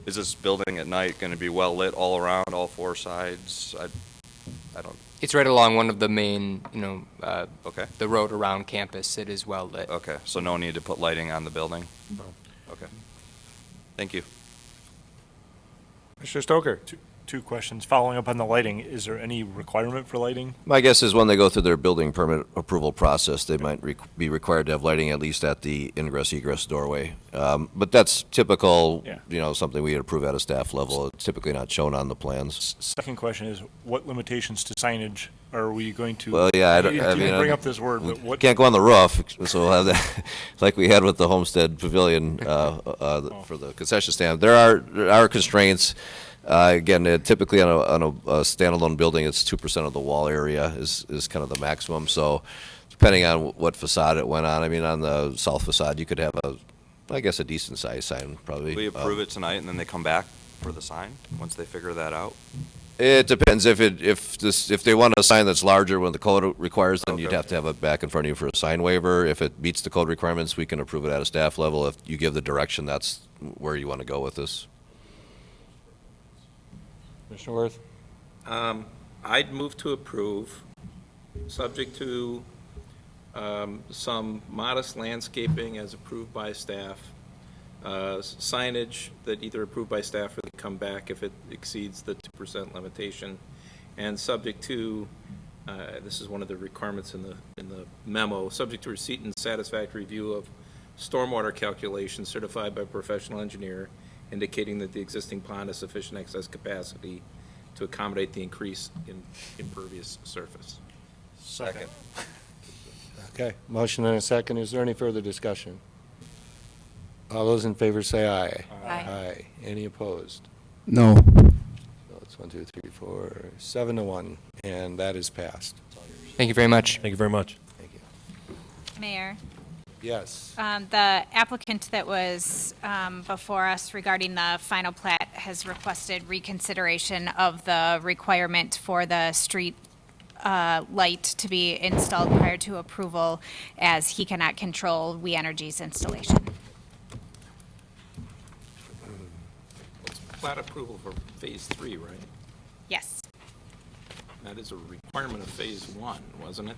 Is this building at night going to be well lit all around, all four sides? I don't. It's right along one of the main, okay. the road around campus. It is well lit. Okay, so no need to put lighting on the building? No. Okay. Thank you. Mr. Stoker. Two questions. Following up on the lighting, is there any requirement for lighting? My guess is when they go through their building permit approval process, they might be required to have lighting at least at the ingress-egress doorway. But that's typical, something we approve at a staff level. It's typically not shown on the plans. Second question is, what limitations to signage are we going to? Well, yeah, I didn't bring up this word, but what? Can't go on the roof, so we'll have that, like we had with the Homestead Pavilion for the concession stand. There are constraints. Again, typically on a standalone building, it's 2% of the wall area is kind of the maximum. So depending on what facade it went on, I mean, on the south facade, you could have a decent sized sign probably. We approve it tonight, and then they come back for the sign once they figure that out? It depends. If they want a sign that's larger when the code requires, then you'd have to have it back in front of you for a sign waiver. If it meets the code requirements, we can approve it at a staff level. If you give the direction, that's where you want to go with this. Commissioner Worth? I'd move to approve, subject to some modest landscaping as approved by staff, signage that either approved by staff or they come back if it exceeds the 2% limitation, and subject to, this is one of the requirements in the memo, subject to receipt and satisfactory review of stormwater calculations certified by a professional engineer indicating that the existing pond has sufficient excess capacity to accommodate the increase in impervious surface. Second. Okay, motion and a second. Is there any further discussion? All those in favor say aye. Aye. Any opposed? No. So it's 1, 2, 3, 4, 7 to 1, and that is passed. Thank you very much. Thank you very much. Thank you. Mayor, Yes. the applicant that was before us regarding the final plat has requested reconsideration of the requirement for the street light to be installed prior to approval, as he cannot control We Energy's installation. Plat approval for phase 3, right? Yes, That is a requirement of phase 1, wasn't it?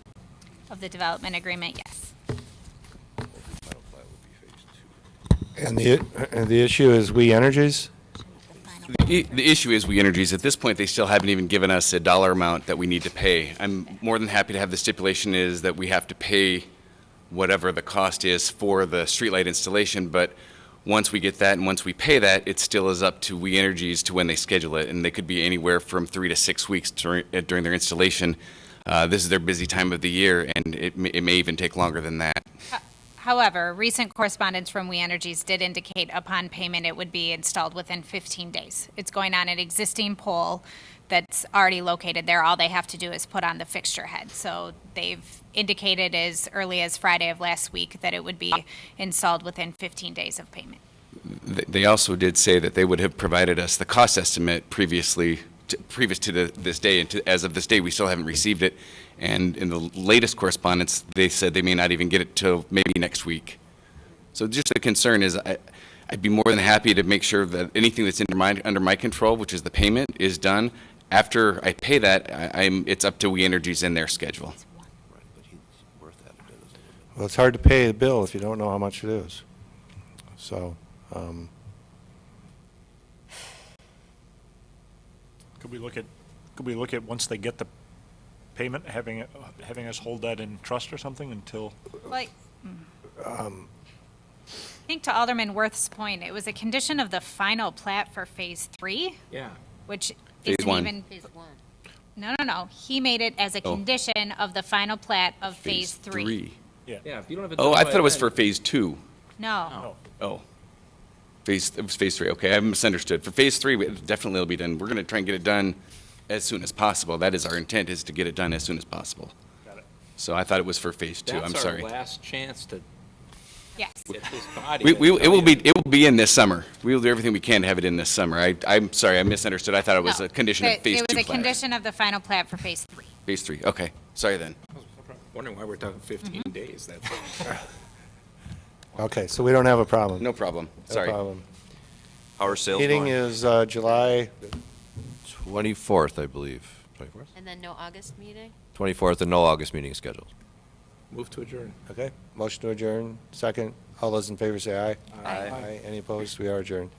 of the development agreement, yes. And the issue is We Energies? The issue is We Energies. At this point, they still haven't even given us a dollar amount that we need to pay. I'm more than happy to have the stipulation is that we have to pay whatever the cost is for the streetlight installation, but once we get that and once we pay that, it still is up to We Energies to when they schedule it, and they could be anywhere from 3 to 6 weeks during their installation. This is their busy time of the year, and it may even take longer than that. However, recent correspondence from We Energies did indicate upon payment it would be installed within 15 days. It's going on an existing pole that's already located there. All they have to do is put on the fixture head. So they've indicated as early as Friday of last week that it would be installed within 15 days of payment. They also did say that they would have provided us the cost estimate previous to this day, and as of this day, we still haven't received it. And in the latest correspondence, they said they may not even get it till maybe next week. So just the concern is I'd be more than happy to make sure that anything that's under my control, which is the payment, is done. After I pay that, it's up to We Energies in their schedule. Well, it's hard to pay a bill if you don't know how much it is. So, Could we look at once they get the payment, having us hold that in trust or something until? Like, I think to Alderman Worth's point, it was a condition of the final plat for Phase 3. Yeah. Which Phase isn't 1. even. No. He made it as a condition of the final plat of Phase 3. Yeah. Yeah, if you don't have it. Oh, done I by thought it was then- for Phase 2. No. Oh. It was Phase 3. Okay, I misunderstood. For Phase 3, it definitely will be done. We're going to try and get it done as soon as possible. That is our intent, is to get it done as soon as possible. Got it. So I thought it was for Phase 2. I'm sorry. That's our last chance to Yes. get this body. It will be in this summer. We will do everything we can to have it in this summer. I'm sorry, I misunderstood. I thought it was No. a condition of Phase 2 It was a plat. condition of the final plat for Phase 3. Phase 3, okay. Sorry then. Wondering why we're talking 15 days, that's all. okay, so we don't have a problem. No problem. No Sorry. problem. How are sales Meeting going? is July, 24th, I believe. 24th? And then no August meeting? 24th, and no August meeting scheduled. Move to adjourn. okay? Motion to adjourn, second. All those in favor say aye. Aye. Any opposed? We are adjourned.